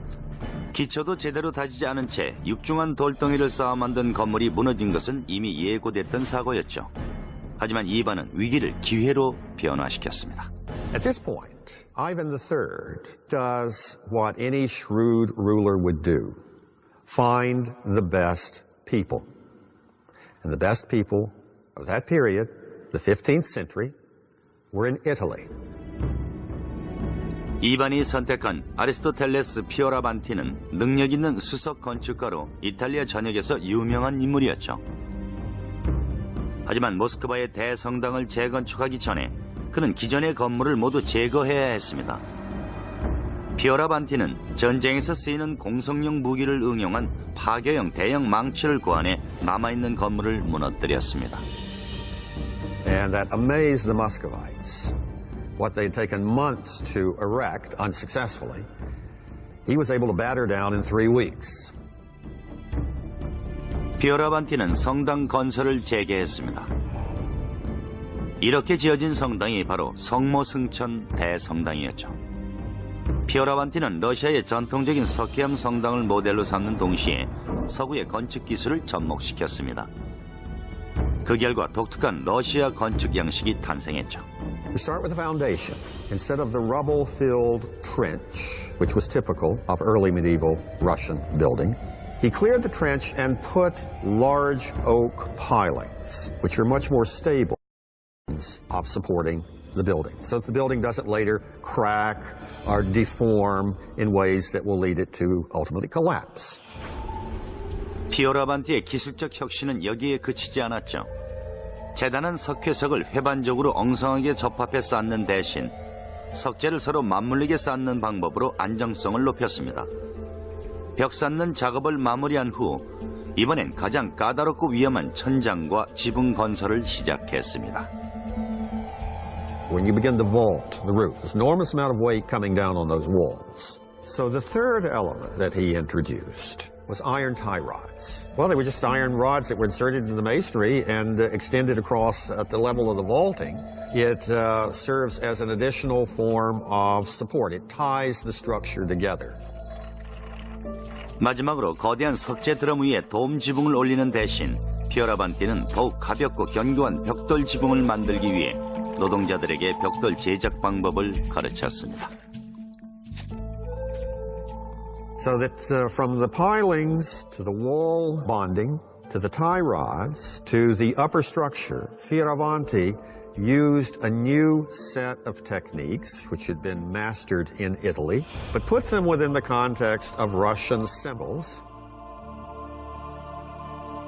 기초도 제대로 다지지 않은 채 육중한 돌덩이를 쌓아 만든 건물이 무너진 것은 이미 예고됐던 사고였죠. 하지만 이반은 위기를 기회로 변화시켰습니다. At this point, Ivan III does what any shrewd ruler would do. Find the best people. And the best people of that period, the 15th century, were in Italy. 이반이 선택한 아리스토텔레스 피오라반티는 능력 있는 수석 건축가로 이탈리아 전역에서 유명한 인물이었죠. 하지만 모스크바의 대성당을 재건축하기 전에 그는 기존의 건물을 모두 제거해야 했습니다. 피오라반티는 전쟁에서 쓰이는 공성용 무기를 응용한 파괴형 대형 망치를 고안해 남아있는 건물을 무너뜨렸습니다. And that amazed the Muscovites. What they had taken months to erect unsuccessfully, he was able to batter down in 3 weeks. 피오라반티는 성당 건설을 재개했습니다. 이렇게 지어진 성당이 바로 성모승천 대성당이었죠. 피오라반티는 러시아의 전통적인 석회암 성당을 모델로 삼는 동시에 서구의 건축 기술을 접목시켰습니다. 그 결과 독특한 러시아 건축 양식이 탄생했죠. We start with the foundation. Instead of the rubble-filled trench, which was typical of early medieval Russian building, he cleared the trench and put large oak pilings, which are much more stable of supporting the building, so that the building doesn't later crack or deform in ways that will lead it to ultimately collapse. 피오라반티의 기술적 혁신은 여기에 그치지 않았죠. 재단한 석회석을 회반적으로 엉성하게 접합해 쌓는 대신 석재를 서로 맞물리게 쌓는 방법으로 안정성을 높였습니다. 벽 쌓는 작업을 마무리한 후 이번엔 가장 까다롭고 위험한 천장과 지붕 건설을 시작했습니다. when you begin to vault the roof. There's an enormous amount of weight coming down on those walls. So the third element that he introduced was iron tie rods. Well, they were just iron rods that were inserted in the masonry and extended across at the level of the vaulting. It serves as an additional form of support. It ties the structure together. 마지막으로 거대한 석재 드럼 위에 돔 지붕을 올리는 대신 피어라반티는 더욱 가볍고 견고한 벽돌 지붕을 만들기 위해 노동자들에게 벽돌 제작 방법을 가르쳤습니다. So that from the pilings to the wall bonding to the tie rods to the upper structure, Fioravanti used a new set of techniques which had been mastered in Italy, but put them within the context of Russian symbols.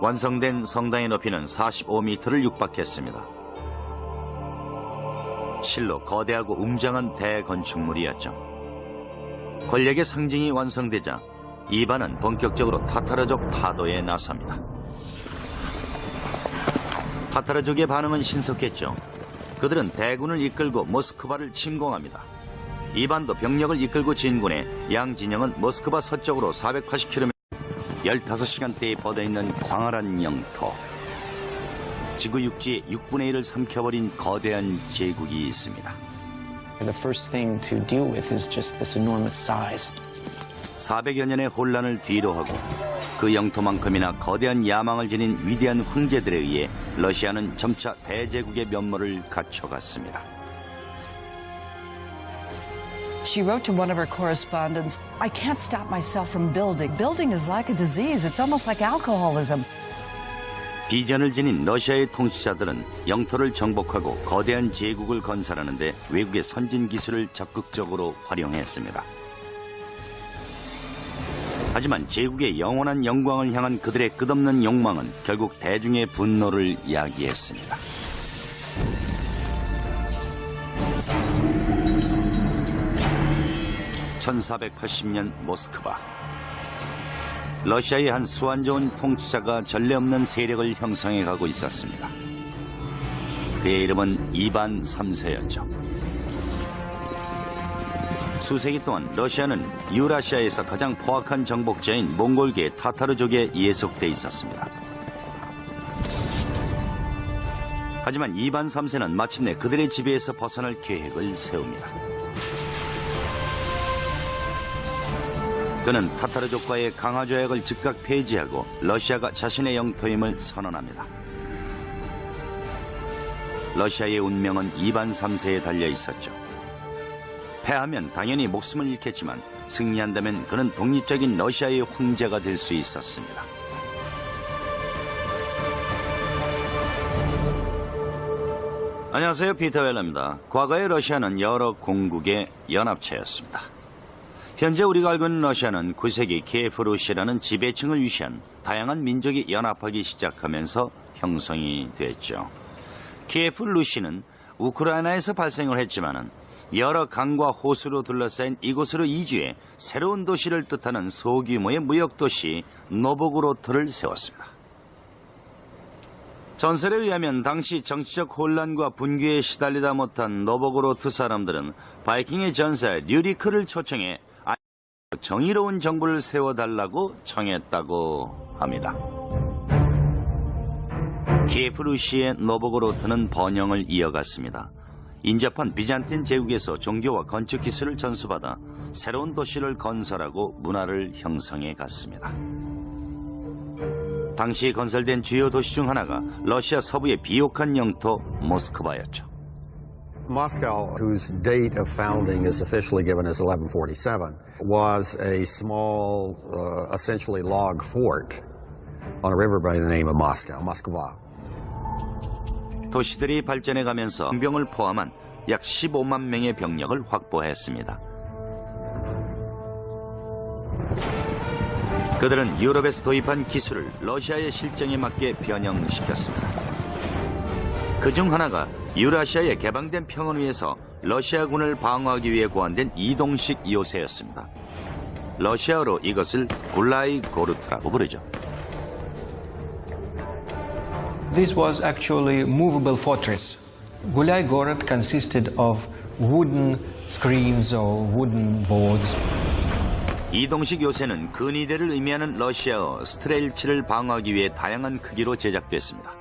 완성된 성당의 높이는 45m를 육박했습니다. 실로 거대하고 웅장한 대건축물이었죠. 권력의 상징이 완성되자 이반은 본격적으로 타타르족 타도에 나섭니다. 타타르족의 반응은 신속했죠. 그들은 대군을 이끌고 모스크바를 침공합니다. 이반도 병력을 이끌고 진군해 양 진영은 모스크바 서쪽으로 480km 15시간대에 뻗어있는 광활한 영토. 지구 육지의 6분의 1을 삼켜버린 거대한 제국이 있습니다. The first thing to deal with is just this enormous size. 400여 년의 혼란을 뒤로하고 그 영토만큼이나 거대한 야망을 지닌 위대한 황제들에 의해 러시아는 점차 대제국의 면모를 갖춰갔습니다. She wrote to one of her correspondents, I can't stop myself from building. Building is like a disease. It's almost like alcoholism. 비전을 지닌 러시아의 통치자들은 영토를 정복하고 거대한 제국을 건설하는 데 외국의 선진 기술을 적극적으로 활용했습니다. 하지만 제국의 영원한 영광을 향한 그들의 끝없는 욕망은 결국 대중의 분노를 야기했습니다. (1480년) 모스크바. 러시아의 한 수완 좋은 통치자가 전례 없는 세력을 형성해 가고 있었습니다. 그의 이름은 이반 3세였죠. 수세기 동안 러시아는 유라시아에서 가장 포악한 정복자인 몽골계 타타르족에 예속돼 있었습니다. 하지만 이반 3세는 마침내 그들의 지배에서 벗어날 계획을 세웁니다. 그는 타타르족과의 강화 조약을 즉각 폐지하고 러시아가 자신의 영토임을 선언합니다. 러시아의 운명은 이반 3세에 달려 있었죠. 패하면 당연히 목숨을 잃겠지만 승리한다면 그는 독립적인 러시아의 황제가 될 수 있었습니다. 안녕하세요, 피터 웰러입니다. 과거의 러시아는 여러 공국의 연합체였습니다. 현재 우리가 알고 있는 러시아는 9세기 키예프 루시라는 지배층을 위시한 다양한 민족이 연합하기 시작하면서 형성이 됐죠. 키예프 루시는 우크라이나에서 발생을 했지만은 여러 강과 호수로 둘러싸인 이곳으로 이주해 새로운 도시를 뜻하는 소규모의 무역도시 노보고로트를 세웠습니다. 전설에 의하면 당시 정치적 혼란과 분규에 시달리다 못한 노보고로트 사람들은 바이킹의 전사 류리크를 초청해 정의로운 정부를 세워달라고 청했다고 합니다. 키예프 루시의 노보고로트는 번영을 이어갔습니다. 인접한 비잔틴 제국에서 종교와 건축 기술을 전수받아 새로운 도시를 건설하고 문화를 형성해 갔습니다. 당시 건설된 주요 도시 중 하나가 러시아 서부의 비옥한 영토 모스크바였죠. Moscow, whose date of founding is officially given as 1147, was a small, essentially log fort on a river by the name of Moscow, Moskva. 도시들이 발전해가면서 병을 포함한 약 15만 명의 병력을 확보했습니다. 그들은 유럽에서 도입한 기술을 러시아의 실정에 맞게 변형시켰습니다. 그중 하나가 유라시아의 개방된 평원 위에서 러시아군을 방어하기 위해 고안된 이동식 요새였습니다. 러시아어로 이것을 굴라이 고르트라고 부르죠. This was actually a movable fortress. Gulai Gorod consisted of wooden screens or wooden boards. 이동식 요새는 근위대를 의미하는 러시아어 스트렐치를 방어하기 위해 다양한 크기로 제작됐습니다.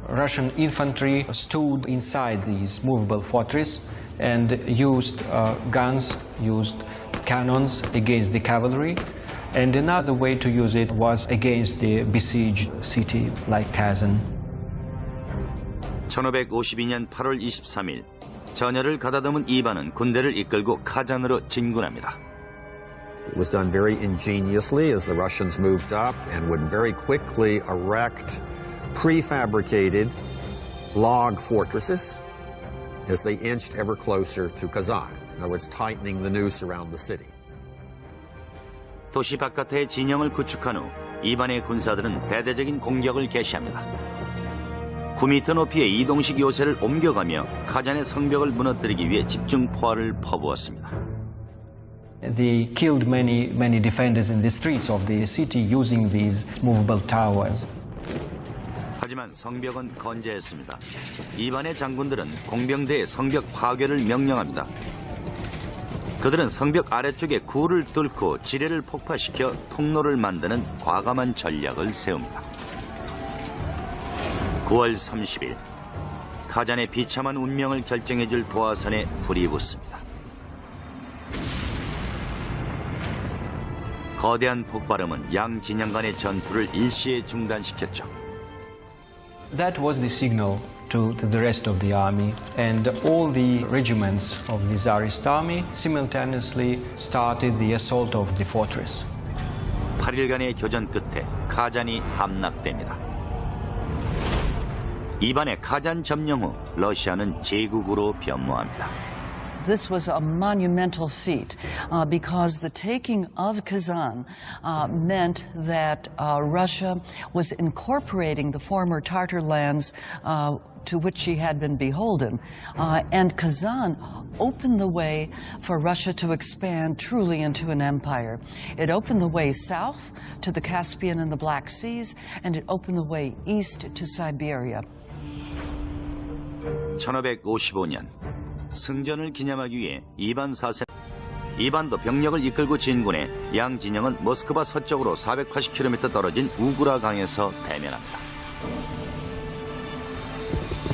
Russian infantry stood inside these movable fortresses and used guns, used cannons against the cavalry. And another way to use it was against the besieged city like Kazan. 1552년 8월 23일 전열을 가다듬은 이반은 군대를 이끌고 카잔으로 진군합니다. It was done very ingeniously as the Russians moved up and would very quickly erect prefabricated log fortresses as they inched ever closer to Kazan. In other words, tightening the noose around the city. 도시 바깥의 진영을 구축한 후 이반의 군사들은 대대적인 공격을 개시합니다. 9m 높이의 이동식 요새를 옮겨가며 카잔의 성벽을 무너뜨리기 위해 집중 포화를 퍼부었습니다. They killed many defenders in the streets of the city using these movable towers. 하지만 성벽은 건재했습니다. 이반의 장군들은 공병대의 성벽 파괴를 명령합니다. 그들은 성벽 아래쪽에 구를 뚫고 지뢰를 폭파시켜 통로를 만드는 과감한 전략을 세웁니다. 9월 30일 카잔의 비참한 운명을 결정해줄 도화선에 불이 붙습니다. 거대한 폭발음은 양 진영 간의 전투를 일시에 중단시켰죠. That was the signal to the rest of the army, and all the regiments of the Tsarist army simultaneously started the assault of the fortress. 8일간의 교전 끝에 카잔이 함락됩니다. 이반의 카잔 점령 후 러시아는 제국으로 변모합니다. This was a monumental feat because the taking of Kazan meant that Russia was incorporating the former Tatar lands to which she had been beholden. And Kazan opened the way for Russia to expand truly into an empire. It opened the way south to the Caspian and the Black Seas, and it opened the way east to Siberia. 1555년 승전을 기념하기 위해 이반도 병력을 이끌고 진군해 양 진영은 모스크바 서쪽으로 480km 떨어진 우구라 강에서 대면합니다.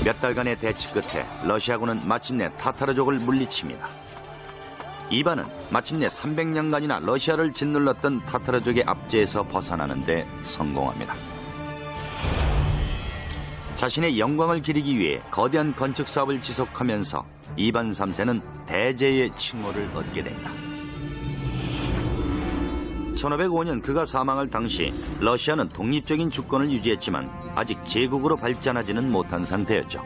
몇 달간의 대치 끝에 러시아군은 마침내 타타르족을 물리칩니다. 이반은 마침내 300년간이나 러시아를 짓눌렀던 타타르족의 압제에서 벗어나는 데 성공합니다. 자신의 영광을 기리기 위해 거대한 건축 사업을 지속하면서 이반 3세는 대제의 칭호를 얻게 됩니다. 1505년 그가 사망할 당시 러시아는 독립적인 주권을 유지했지만 아직 제국으로 발전하지는 못한 상태였죠.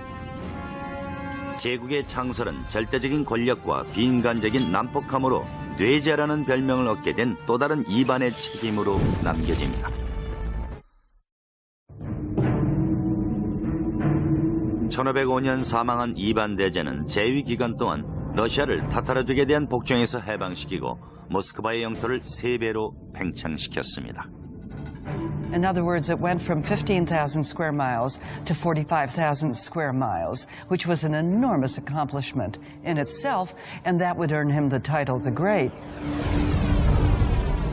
제국의 창설은 절대적인 권력과 비인간적인 난폭함으로 뇌제라는 별명을 얻게 된 또 다른 이반의 책임으로 남겨집니다. 1505년 사망한 이반 대제는 재위 기간 동안 러시아를 타타르족에 대한 복종에서 해방시키고 모스크바의 영토를 3배로 팽창시켰습니다. In other words, it went from 15,000 square miles to 45,000 square miles, which was an enormous accomplishment in itself, and that would earn him the title the Great.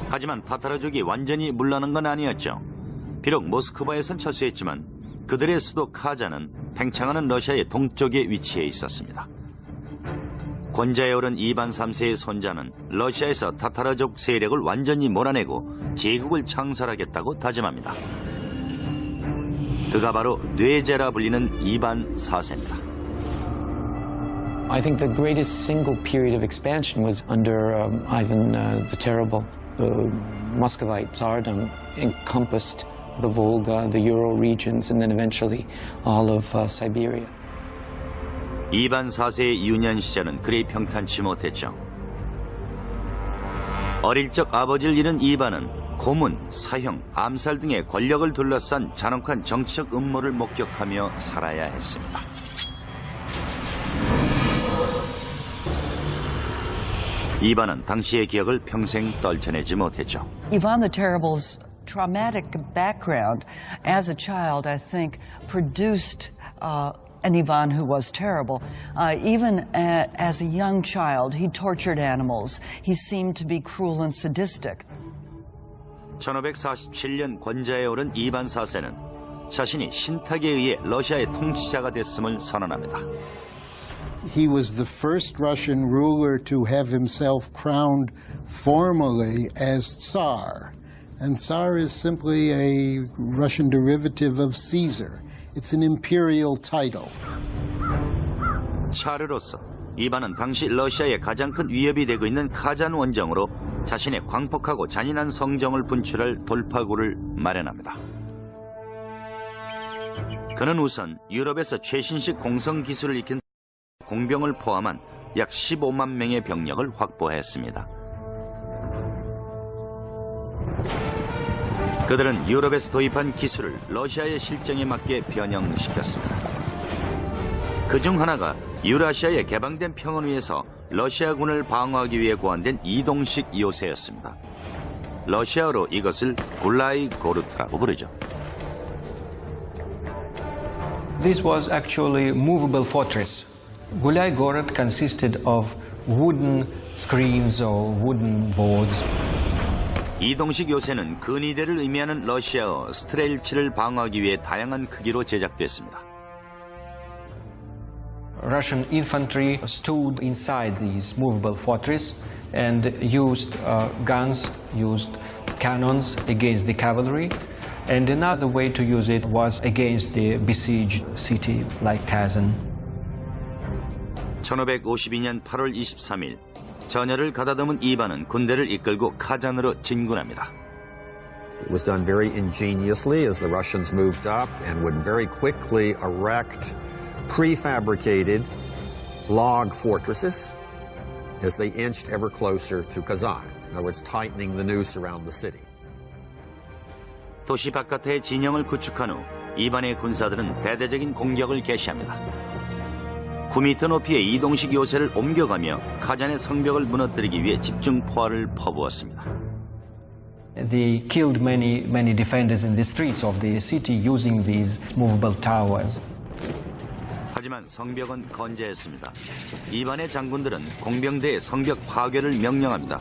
하지만 타타르족이 완전히 물러난 건 아니었죠. 비록 모스크바에선 철수했지만 그들의 수도 카잔은 팽창하는 러시아의 동쪽에 위치해 있었습니다. 권좌에 오른 이반 3세의 손자는 러시아에서 타타르족 세력을 완전히 몰아내고 제국을 창설하겠다고 다짐합니다. 그가 바로 뇌제라 불리는 이반 4세입니다. I think the greatest single period of expansion was under Ivan the Terrible. The Muscovite Tsardom encompassed the Volga, the Ural regions, and then eventually all of Siberia. 이반 4세의 유년 시절은 그리 평탄치 못했죠. 어릴 적 아버지를 잃은 이반은 고문, 사형, 암살 등의 권력을 둘러싼 잔혹한 정치적 음모를 목격하며 살아야 했습니다. 이반은 당시의 기억을 평생 떨쳐내지 못했죠. Ivan the Terrible's traumatic background as a child, I think, produced an Ivan who was terrible. Even as a young child, he tortured animals. He seemed to be cruel and sadistic. 1547년 권좌에 오른 이반 4세는 자신이 신탁에 의해 러시아의 통치자가 됐음을 선언합니다. He was the first Russian ruler to have himself crowned formally as Tsar. And Tsar is simply a Russian derivative of Caesar. It's an imperial title. 차르로서 이반은 당시 러시아의 가장 큰 위협이 되고 있는 카잔 원정으로 자신의 광폭하고 잔인한 성정을 분출할 돌파구를 마련합니다. 그는 우선 유럽에서 최신식 공성 기술을 익힌 공병을 포함한 약 15만 명의 병력을 확보했습니다. 그들은 유럽에서 도입한 기술을 러시아의 실정에 맞게 변형시켰습니다. 그중 하나가 유라시아에 개방된 평원위에서 러시아군을 방어하기 위해 고안된 이동식 요새였습니다. 러시아어로 이것을 굴라이고르트라고 부르죠. This was actually a movable fortress. Gulai Gorod consisted of wooden screens or wooden boards. 이동식 요새는 근위대를 의미하는 러시아어 스트렐치를 방어하기 위해 다양한 크기로 제작됐습니다. Russian infantry stood inside these movable fortress and used guns, used cannons against the cavalry. And another way to use it was against the besieged city like Kazan. 1552년 8월 23일 전열을 가다듬은 이반은 군대를 이끌고 카잔으로 진군합니다. It was done very ingeniously as the Russians moved up and would very quickly erect prefabricated log fortresses as they inched ever closer to Kazan. In other words, tightening the noose around the city. 도시 바깥의 진영을 구축한 후 이반의 군사들은 대대적인 공격을 개시합니다. 9m 높이의 이동식 요새를 옮겨가며 카잔의 성벽을 무너뜨리기 위해 집중 포화를 퍼부었습니다. They killed many defenders in the streets of the city using these movable towers. 하지만 성벽은 건재했습니다. 이반의 장군들은 공병대의 성벽 파괴를 명령합니다.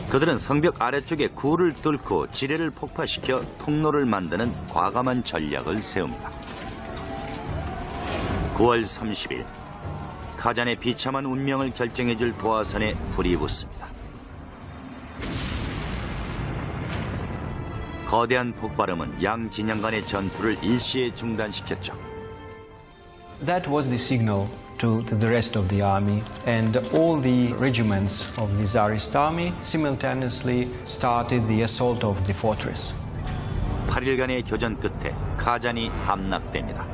그들은 성벽 아래쪽에 굴을 뚫고 지뢰를 폭파시켜 통로를 만드는 과감한 전략을 세웁니다. 9월 30일 카잔의 비참한 운명을 결정해줄 도화선에 불이 붙습니다. 거대한 폭발음은 양 진영 간의 전투를 일시에 중단시켰죠. That was the signal to the rest of the army, and all the regiments of the Tsarist army simultaneously started the assault of the fortress. 8일간의 교전 끝에 카잔이 함락됩니다.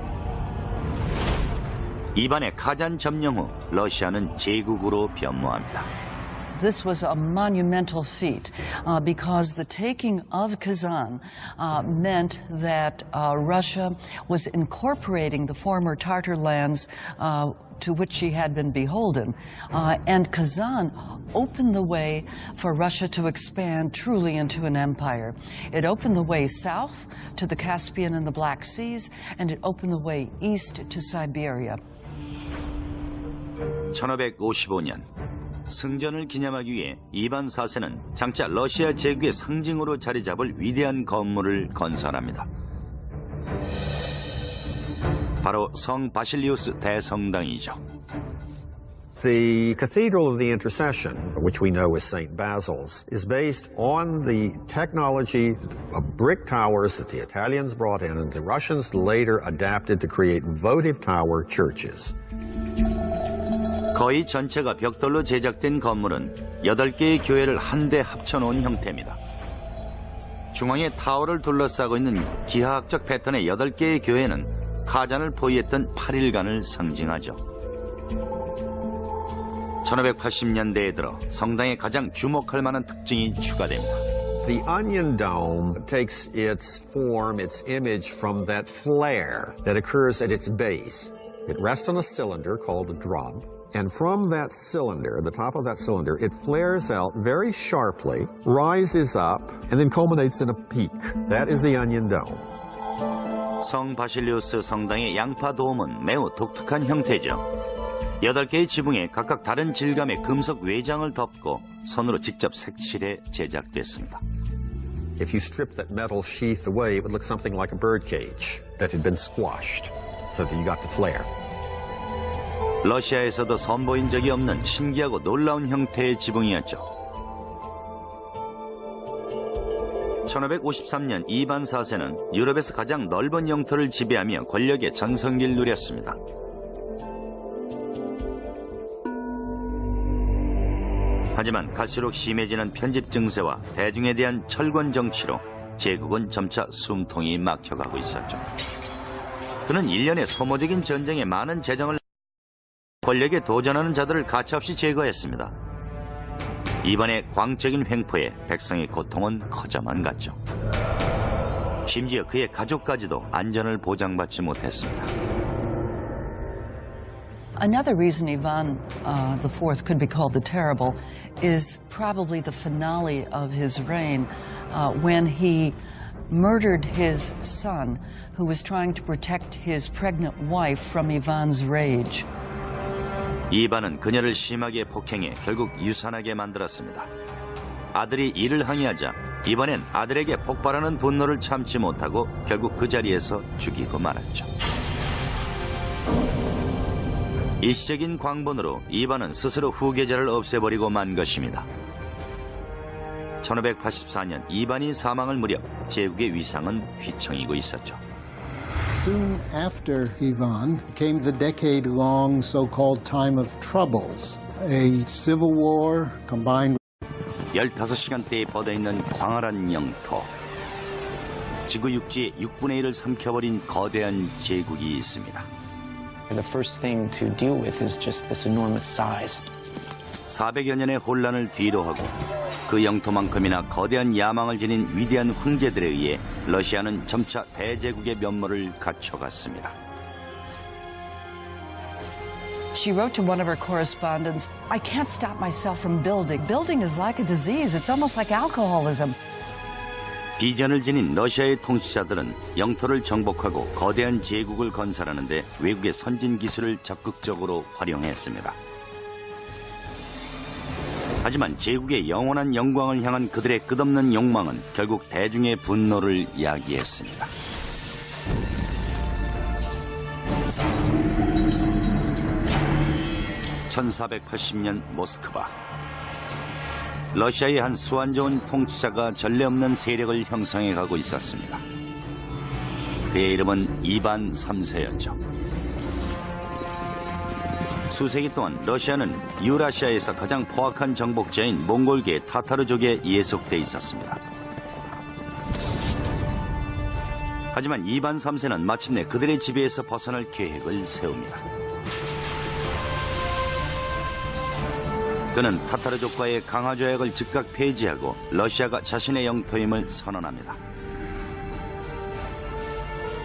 이반의 카잔 점령 후 러시아는 제국으로 변모합니다. This was a monumental feat because the taking of Kazan meant that Russia was incorporating the former Tatar lands to which she had been beholden. And Kazan opened the way for Russia to expand truly into an empire. It opened the way south to the Caspian and the Black Seas, and it opened the way east to Siberia. 1555년 승전을 기념하기 위해 이반 4세는 장차 러시아 제국의 상징으로 자리 잡을 위대한 건물을 건설합니다. 바로 성 바실리우스 대성당이죠. The Cathedral of the Intercession, which we know as St. Basil's, is based on the technology of brick towers that the Italians brought in and the Russians later adapted to create votive tower churches. 거의 전체가 벽돌로 제작된 건물은 8개의 교회를 한데 합쳐놓은 형태입니다. 중앙에 타워를 둘러싸고 있는 기하학적 패턴의 8개의 교회는 카잔을 포위했던 8일간을 상징하죠. 1580년대에 들어 성당에 가장 주목할 만한 특징이 추가됩니다. The onion dome takes its form, its image from that flare that occurs at its base. It rests on a cylinder called a drum. And from that cylinder, the top of that cylinder, it flares out very sharply, rises up, and then culminates in a peak. That is the onion dome. 성 바실리우스 성당의 양파 도움은 매우 독특한 형태죠. 8개의 지붕에 각각 다른 질감의 금속 외장을 덮고 손으로 직접 색칠해 제작됐습니다. If you strip that metal sheath away, it would look something like a bird cage that had been squashed so that you got the flare. 러시아에서도 선보인 적이 없는 신기하고 놀라운 형태의 지붕이었죠. 1553년 이반 4세는 유럽에서 가장 넓은 영토를 지배하며 권력의 전성기를 누렸습니다. 하지만 갈수록 심해지는 편집 증세와 대중에 대한 철권 정치로 제국은 점차 숨통이 막혀가고 있었죠. 그는 일련의 소모적인 전쟁에 많은 재정을 권력에 도전하는 자들을 가차없이 제거했습니다. 이번의 광적인 횡포에 백성의 고통은 커져만 갔죠. 심지어 그의 가족까지도 안전을 보장받지 못했습니다. Another reason Ivan IV could be called the Terrible is probably the finale of his reign when he murdered his son who was trying to protect his pregnant wife from Ivan's rage. 이반은 그녀를 심하게 폭행해 결국 유산하게 만들었습니다. 아들이 이를 항의하자 이번엔 아들에게 폭발하는 분노를 참지 못하고 결국 그 자리에서 죽이고 말았죠. 일시적인 광분으로 이반은 스스로 후계자를 없애버리고 만 것입니다. 1584년 이반이 사망할 무렵 제국의 위상은 휘청이고 있었죠. Soon after Ivan came the decade-long so-called time of troubles, a civil war combined 15시간대에 뻗어있는 광활한 영토. 지구 육지의 6분의 1을 삼켜버린 거대한 제국이 있습니다. The first thing to deal with is just this enormous size. 400여 년의 혼란을 뒤로하고 그 영토만큼이나 거대한 야망을 지닌 위대한 황제들에 의해 러시아는 점차 대제국의 면모를 갖춰갔습니다. She wrote to one of her correspondents, I can't stop myself from building. Building is like a disease. It's almost like alcoholism. 비전을 지닌 러시아의 통치자들은 영토를 정복하고 거대한 제국을 건설하는데 외국의 선진 기술을 적극적으로 활용했습니다. 하지만 제국의 영원한 영광을 향한 그들의 끝없는 욕망은 결국 대중의 분노를 야기했습니다. (1480년) 모스크바. 러시아의 한 수완 좋은 통치자가 전례 없는 세력을 형성해 가고 있었습니다. 그의 이름은 이반 3세였죠. 수세기 동안 러시아는 유라시아에서 가장 포악한 정복자인 몽골계 타타르족에 예속돼 있었습니다. 하지만 이반 3세는 마침내 그들의 지배에서 벗어날 계획을 세웁니다. 그는 타타르족과의 강화 조약을 즉각 폐지하고 러시아가 자신의 영토임을 선언합니다.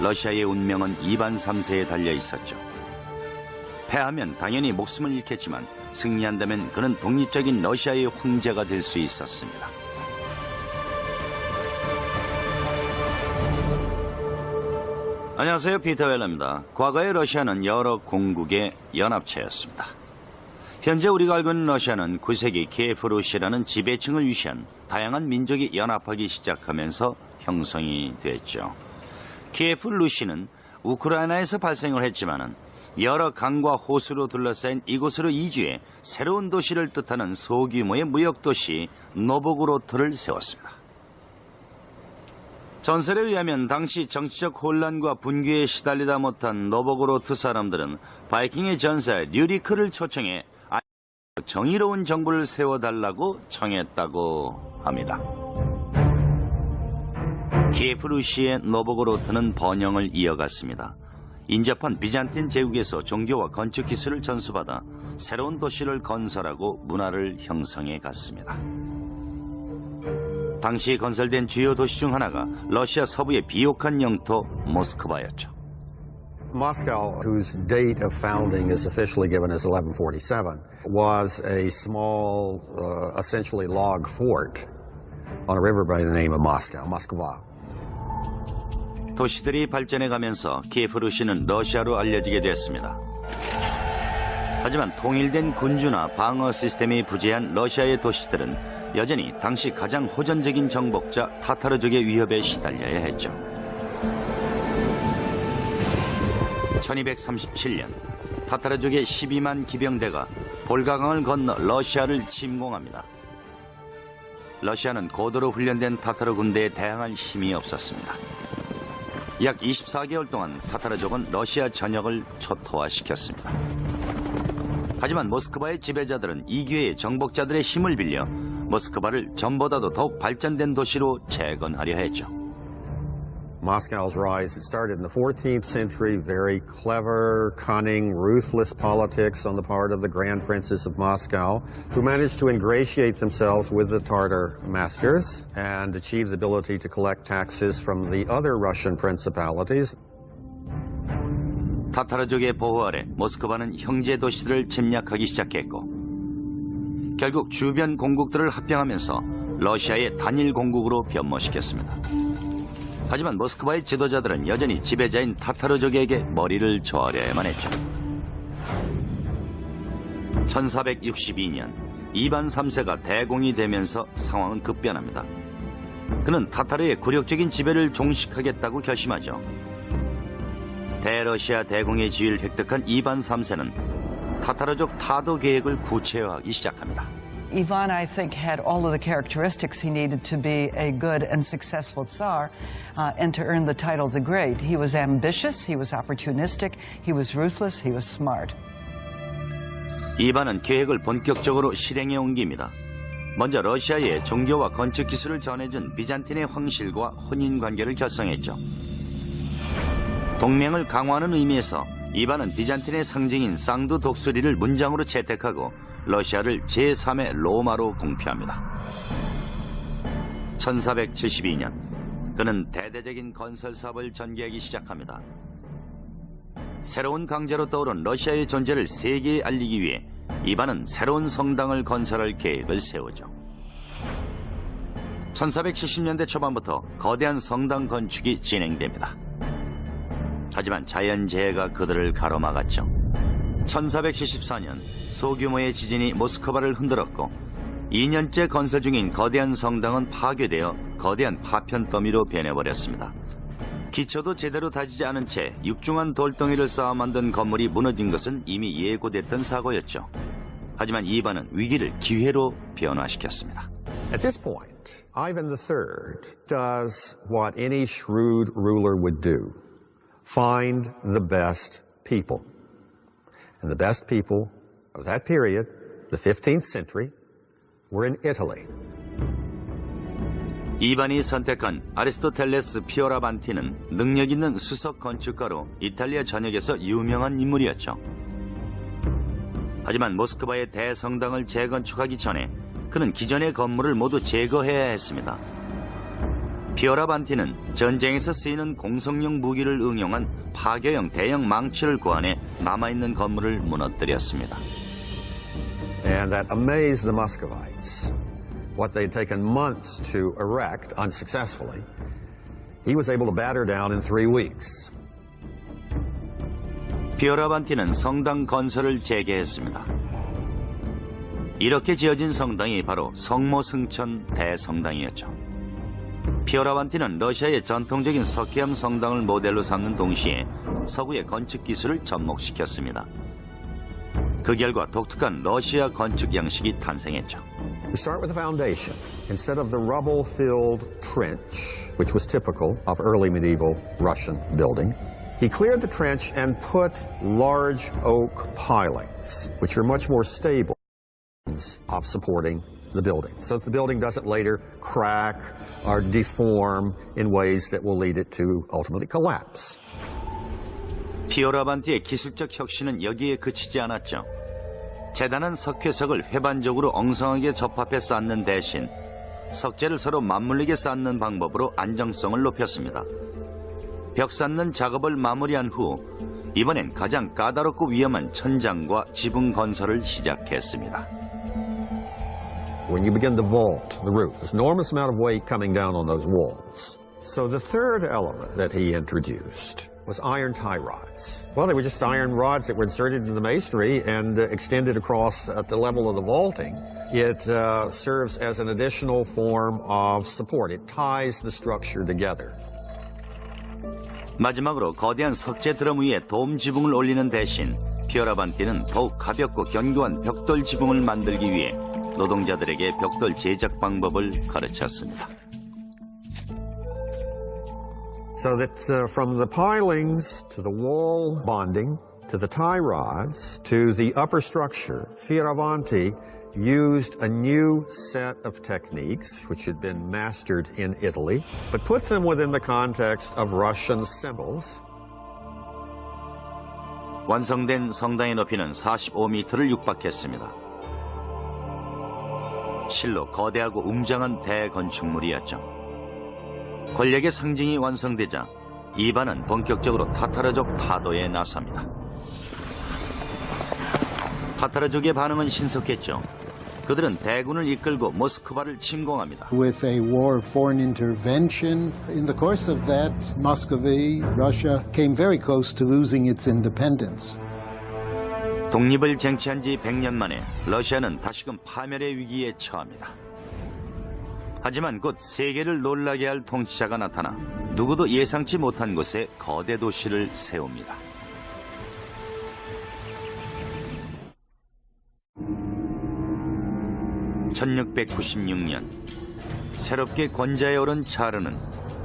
러시아의 운명은 이반 3세에 달려 있었죠. 패하면 당연히 목숨을 잃겠지만 승리한다면 그는 독립적인 러시아의 황제가 될 수 있었습니다. 안녕하세요, 피터 웰러입니다. 과거의 러시아는 여러 공국의 연합체였습니다. 현재 우리가 알고 있는 러시아는 9세기 키예프-루시라는 지배층을 위시한 다양한 민족이 연합하기 시작하면서 형성이 됐죠. 키예프-루시는 우크라이나에서 발생을 했지만은 여러 강과 호수로 둘러싸인 이곳으로 이주해 새로운 도시를 뜻하는 소규모의 무역도시 노보고로트를 세웠습니다. 전설에 의하면 당시 정치적 혼란과 분규에 시달리다 못한 노보고로트 사람들은 바이킹의 전사 류리크를 초청해 정의로운 정부를 세워달라고 청했다고 합니다. 키예프-루시의 노보고로트는 번영을 이어갔습니다. 인접한 비잔틴 제국에서 종교와 건축 기술을 전수받아 새로운 도시를 건설하고 문화를 형성해 갔습니다. 당시 건설된 주요 도시 중 하나가 러시아 서부의 비옥한 영토 모스크바였죠. Moscow, whose date of founding is officially given as 1147, was a small, essentially log fort on a river by the name of Moscow, Moskva. 도시들이 발전해가면서 키예프-루시는 러시아로 알려지게 됐습니다. 하지만 통일된 군주나 방어 시스템이 부재한 러시아의 도시들은 여전히 당시 가장 호전적인 정복자 타타르족의 위협에 시달려야 했죠. 1237년 타타르족의 12만 기병대가 볼가강을 건너 러시아를 침공합니다. 러시아는 고도로 훈련된 타타르 군대에 대항할 힘이 없었습니다. 약 24개월 동안 타타르족은 러시아 전역을 초토화시켰습니다. 하지만 모스크바의 지배자들은 이 기회에 정복자들의 힘을 빌려 모스크바를 전보다도 더욱 발전된 도시로 재건하려 했죠. Moscow's rise, it started in the 14th century, very clever, cunning, ruthless politics on the part of the Grand Princes of Moscow, who managed to ingratiate themselves with the Tatar masters and achieve the ability to collect taxes from the other Russian principalities. 타타르족의 보호 아래 모스크바는 형제 도시들을 침략하기 시작했고 결국 주변 공국들을 합병하면서 러시아의 단일 공국으로 변모시켰습니다. 하지만 모스크바의 지도자들은 여전히 지배자인 타타르족에게 머리를 조아려야만 했죠. 1462년 이반 3세가 대공이 되면서 상황은 급변합니다. 그는 타타르의 굴욕적인 지배를 종식하겠다고 결심하죠. 대러시아 대공의 지위를 획득한 이반 3세는 타타르족 타도 계획을 구체화하기 시작합니다. Ivan, I think, had all of the characteristics he needed to be a good and successful Tsar and to earn the title the Great. He was ambitious, he was opportunistic, he was ruthless, he was smart. 이반은 계획을 본격적으로 실행에 옮깁니다. 먼저 러시아에 종교와 건축 기술을 전해준 비잔틴의 황실과 혼인관계를 결성했죠. 동맹을 강화하는 의미에서 이반은 비잔틴의 상징인 쌍두 독수리를 문장으로 채택하고 러시아를 제3의 로마로 공표합니다. 1472년 그는 대대적인 건설 사업을 전개하기 시작합니다. 새로운 강자로 떠오른 러시아의 존재를 세계에 알리기 위해 이반은 새로운 성당을 건설할 계획을 세우죠. 1470년대 초반부터 거대한 성당 건축이 진행됩니다. 하지만 자연재해가 그들을 가로막았죠. 1474년 소규모의 지진이 모스크바를 흔들었고 2년째 건설 중인 거대한 성당은 파괴되어 거대한 파편 더미로 변해버렸습니다. 기초도 제대로 다지지 않은 채 육중한 돌덩이를 쌓아 만든 건물이 무너진 것은 이미 예고됐던 사고였죠. 하지만 이반은 위기를 기회로 변화시켰습니다. At this point, Ivan III does what any shrewd ruler would do. Find the best people. And the best people of that period, the 15th century, were in Italy. 이반이 선택한 아리스토텔레스 피오라반티는 능력 있는 수석 건축가로 이탈리아 전역에서 유명한 인물이었죠. 하지만 모스크바의 대성당을 재건축하기 전에 그는 기존의 건물을 모두 제거해야 했습니다. 피오라반티는 전쟁에서 쓰이는 공성용 무기를 응용한 파괴형 대형 망치를 고안해 남아있는 건물을 무너뜨렸습니다. And that amazed the Muscovites. What they'd taken months to erect unsuccessfully, he was able to batter down in 3 weeks. 피오라반티는 성당 건설을 재개했습니다. 이렇게 지어진 성당이 바로 성모승천 대성당이었죠. 피오라반티는 러시아의 전통적인 석회암 성당을 모델로 삼는 동시에 서구의 건축 기술을 접목시켰습니다. 그 결과 독특한 러시아 건축 양식이 탄생했죠. We start with the foundation. Instead of the rubble-filled trench, which was typical of early medieval Russian building, he cleared the trench and put large oak pilings, which are much more stable of supporting the building, so that the building doesn't later crack or deform in ways that will lead it to ultimately collapse. 피오라반티의 기술적 혁신은 여기에 그치지 않았죠. 재단한 석회석을 회반적으로 엉성하게 접합해 쌓는 대신 석재를 서로 맞물리게 쌓는 방법으로 안정성을 높였습니다. 벽 쌓는 작업을 마무리한 후 이번엔 가장 까다롭고 위험한 천장과 지붕 건설을 시작했습니다. When you begin to vault the roof, there's an enormous amount of weight coming down on those walls. So the third element that he introduced was iron tie rods. Well, they were just iron rods that were inserted in the masonry and extended across at the level of the vaulting. It serves as an additional form of support. It ties the structure together. 마지막으로 거대한 석재 드럼 위에 돔 지붕을 올리는 대신 피어라반티는 더욱 가볍고 견고한 벽돌 지붕을 만들기 위해 노동자들에게 벽돌 제작 방법을 가르쳤습니다. So that from the pilings to the wall bonding to the tie rods to the upper structure, Fioravanti used a new set of techniques which had been mastered in Italy, but put them within the context of Russian symbols. 완성된 성당의 높이는 45m를 육박했습니다. 실로 거대하고 웅장한 대건축물이었죠. 권력의 상징이 완성되자 이반은 본격적으로 타타르족 타도에 나섭니다. 타타르족의 반응은 신속했죠. 그들은 대군을 이끌고 모스크바를 침공합니다. With a war of foreign intervention, in the course of that, Muscovy, Russia, came very close to losing its independence. 독립을 쟁취한 지 100년 만에 러시아는 다시금 파멸의 위기에 처합니다. 하지만 곧 세계를 놀라게 할 통치자가 나타나 누구도 예상치 못한 곳에 거대 도시를 세웁니다. (1696년) 새롭게 권좌에 오른 차르는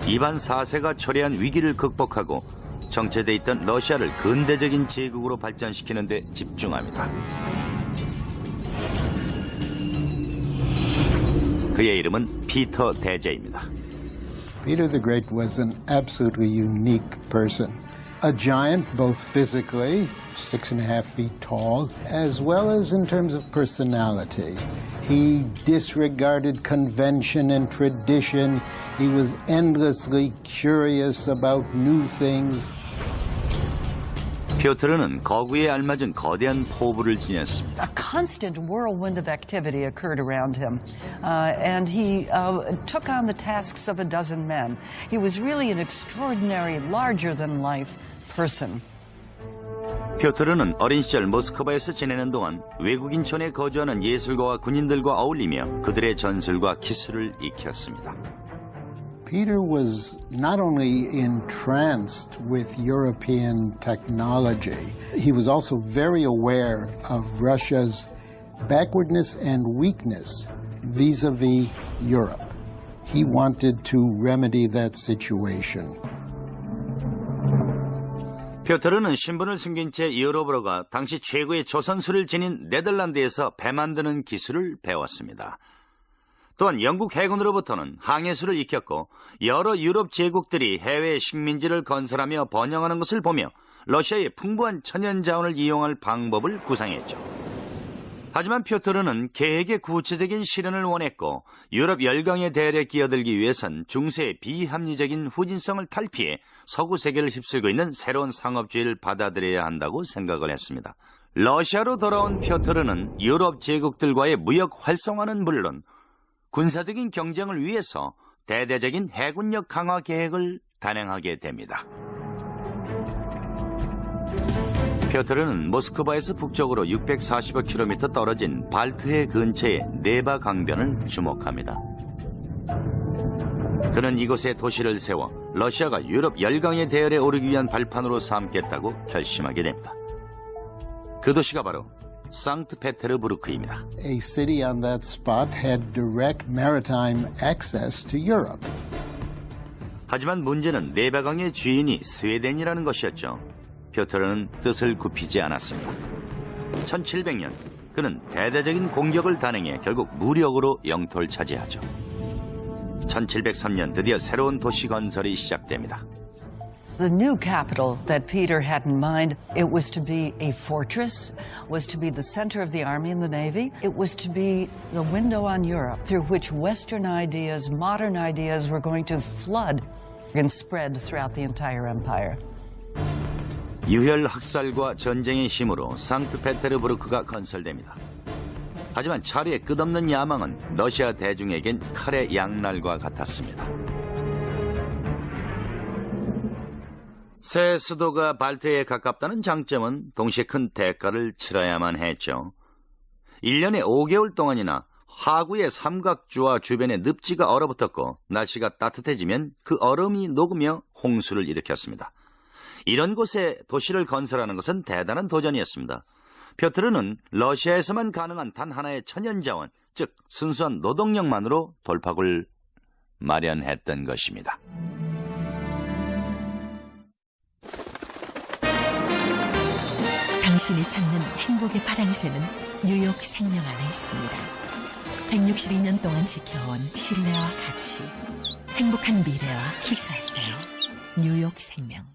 이반 4세가 초래한 위기를 극복하고 정체돼 있던 러시아를 근대적인 제국으로 발전시키는 데 집중합니다. 그의 이름은 피터 대제입니다. Peter the Great was an absolutely unique person. A giant both physically, 6.5 feet tall, as well as in terms of personality. He disregarded convention and tradition. He was endlessly curious about new things. 피오트르는 거구에 알맞은 거대한 포부를 지녔습니다. A constant whirlwind of activity occurred around him, and he took on the tasks of a dozen men. He was really an extraordinary, larger-than-life person. 피오트르는 어린 시절 모스크바에서 지내는 동안 외국인촌에 거주하는 예술가와 군인들과 어울리며 그들의 전술과 기술을 익혔습니다. Peter was not only entranced with European technology, he was also very aware of Russia's backwardness and weakness vis-a-vis Europe. He wanted to remedy that situation. 피오트르는 신분을 숨긴 채 유럽으로 가 당시 최고의 조선술을 지닌 네덜란드에서 배 만드는 기술을 배웠습니다. 또한 영국 해군으로부터는 항해술을 익혔고 여러 유럽 제국들이 해외 식민지를 건설하며 번영하는 것을 보며 러시아의 풍부한 천연자원을 이용할 방법을 구상했죠. 하지만 피오트르는 계획의 구체적인 실현을 원했고 유럽 열강의 대열에 끼어들기 위해선 중세의 비합리적인 후진성을 탈피해 서구 세계를 휩쓸고 있는 새로운 상업주의를 받아들여야 한다고 생각을 했습니다. 러시아로 돌아온 피오트르는 유럽 제국들과의 무역 활성화는 물론 군사적인 경쟁을 위해서 대대적인 해군력 강화 계획을 단행하게 됩니다. 피오트르는 모스크바에서 북쪽으로 645km 떨어진 발트해 근처의 네바 강변을 주목합니다. 그는 이곳에 도시를 세워 러시아가 유럽 열강의 대열에 오르기 위한 발판으로 삼겠다고 결심하게 됩니다. 그 도시가 바로 상트페테르부르크입니다. A city on that spot had direct maritime access to Europe. 하지만 문제는 네바강의 주인이 스웨덴이라는 것이었죠. 피오트르는 뜻을 굽히지 않았습니다. 1700년 그는 대대적인 공격을 단행해 결국 무력으로 영토를 차지하죠. 1703년 드디어 새로운 도시 건설이 시작됩니다. The new capital that Peter had in mind, it was to be a fortress, was to be the center of the army and the navy. It was to be the window on Europe through which Western ideas, modern ideas were going to flood and spread throughout the entire empire. 유혈 학살과 전쟁의 힘으로 상트페테르부르크가 건설됩니다. 하지만 차르의 끝없는 야망은 러시아 대중에겐 칼의 양날과 같았습니다. 새 수도가 발트해에 가깝다는 장점은 동시에 큰 대가를 치러야만 했죠. 1년에 5개월 동안이나 하구의 삼각주와 주변에 늪지가 얼어붙었고 날씨가 따뜻해지면 그 얼음이 녹으며 홍수를 일으켰습니다. 이런 곳에 도시를 건설하는 것은 대단한 도전이었습니다. 펴트르는 러시아에서만 가능한 단 하나의 천연자원, 즉 순수한 노동력만으로 돌파구를 마련했던 것입니다. 당신이 찾는 행복의 파랑새는 뉴욕 생명 안에 있습니다. 162년 동안 지켜온 신뢰와 가치, 행복한 미래와 키스하세요. 뉴욕 생명.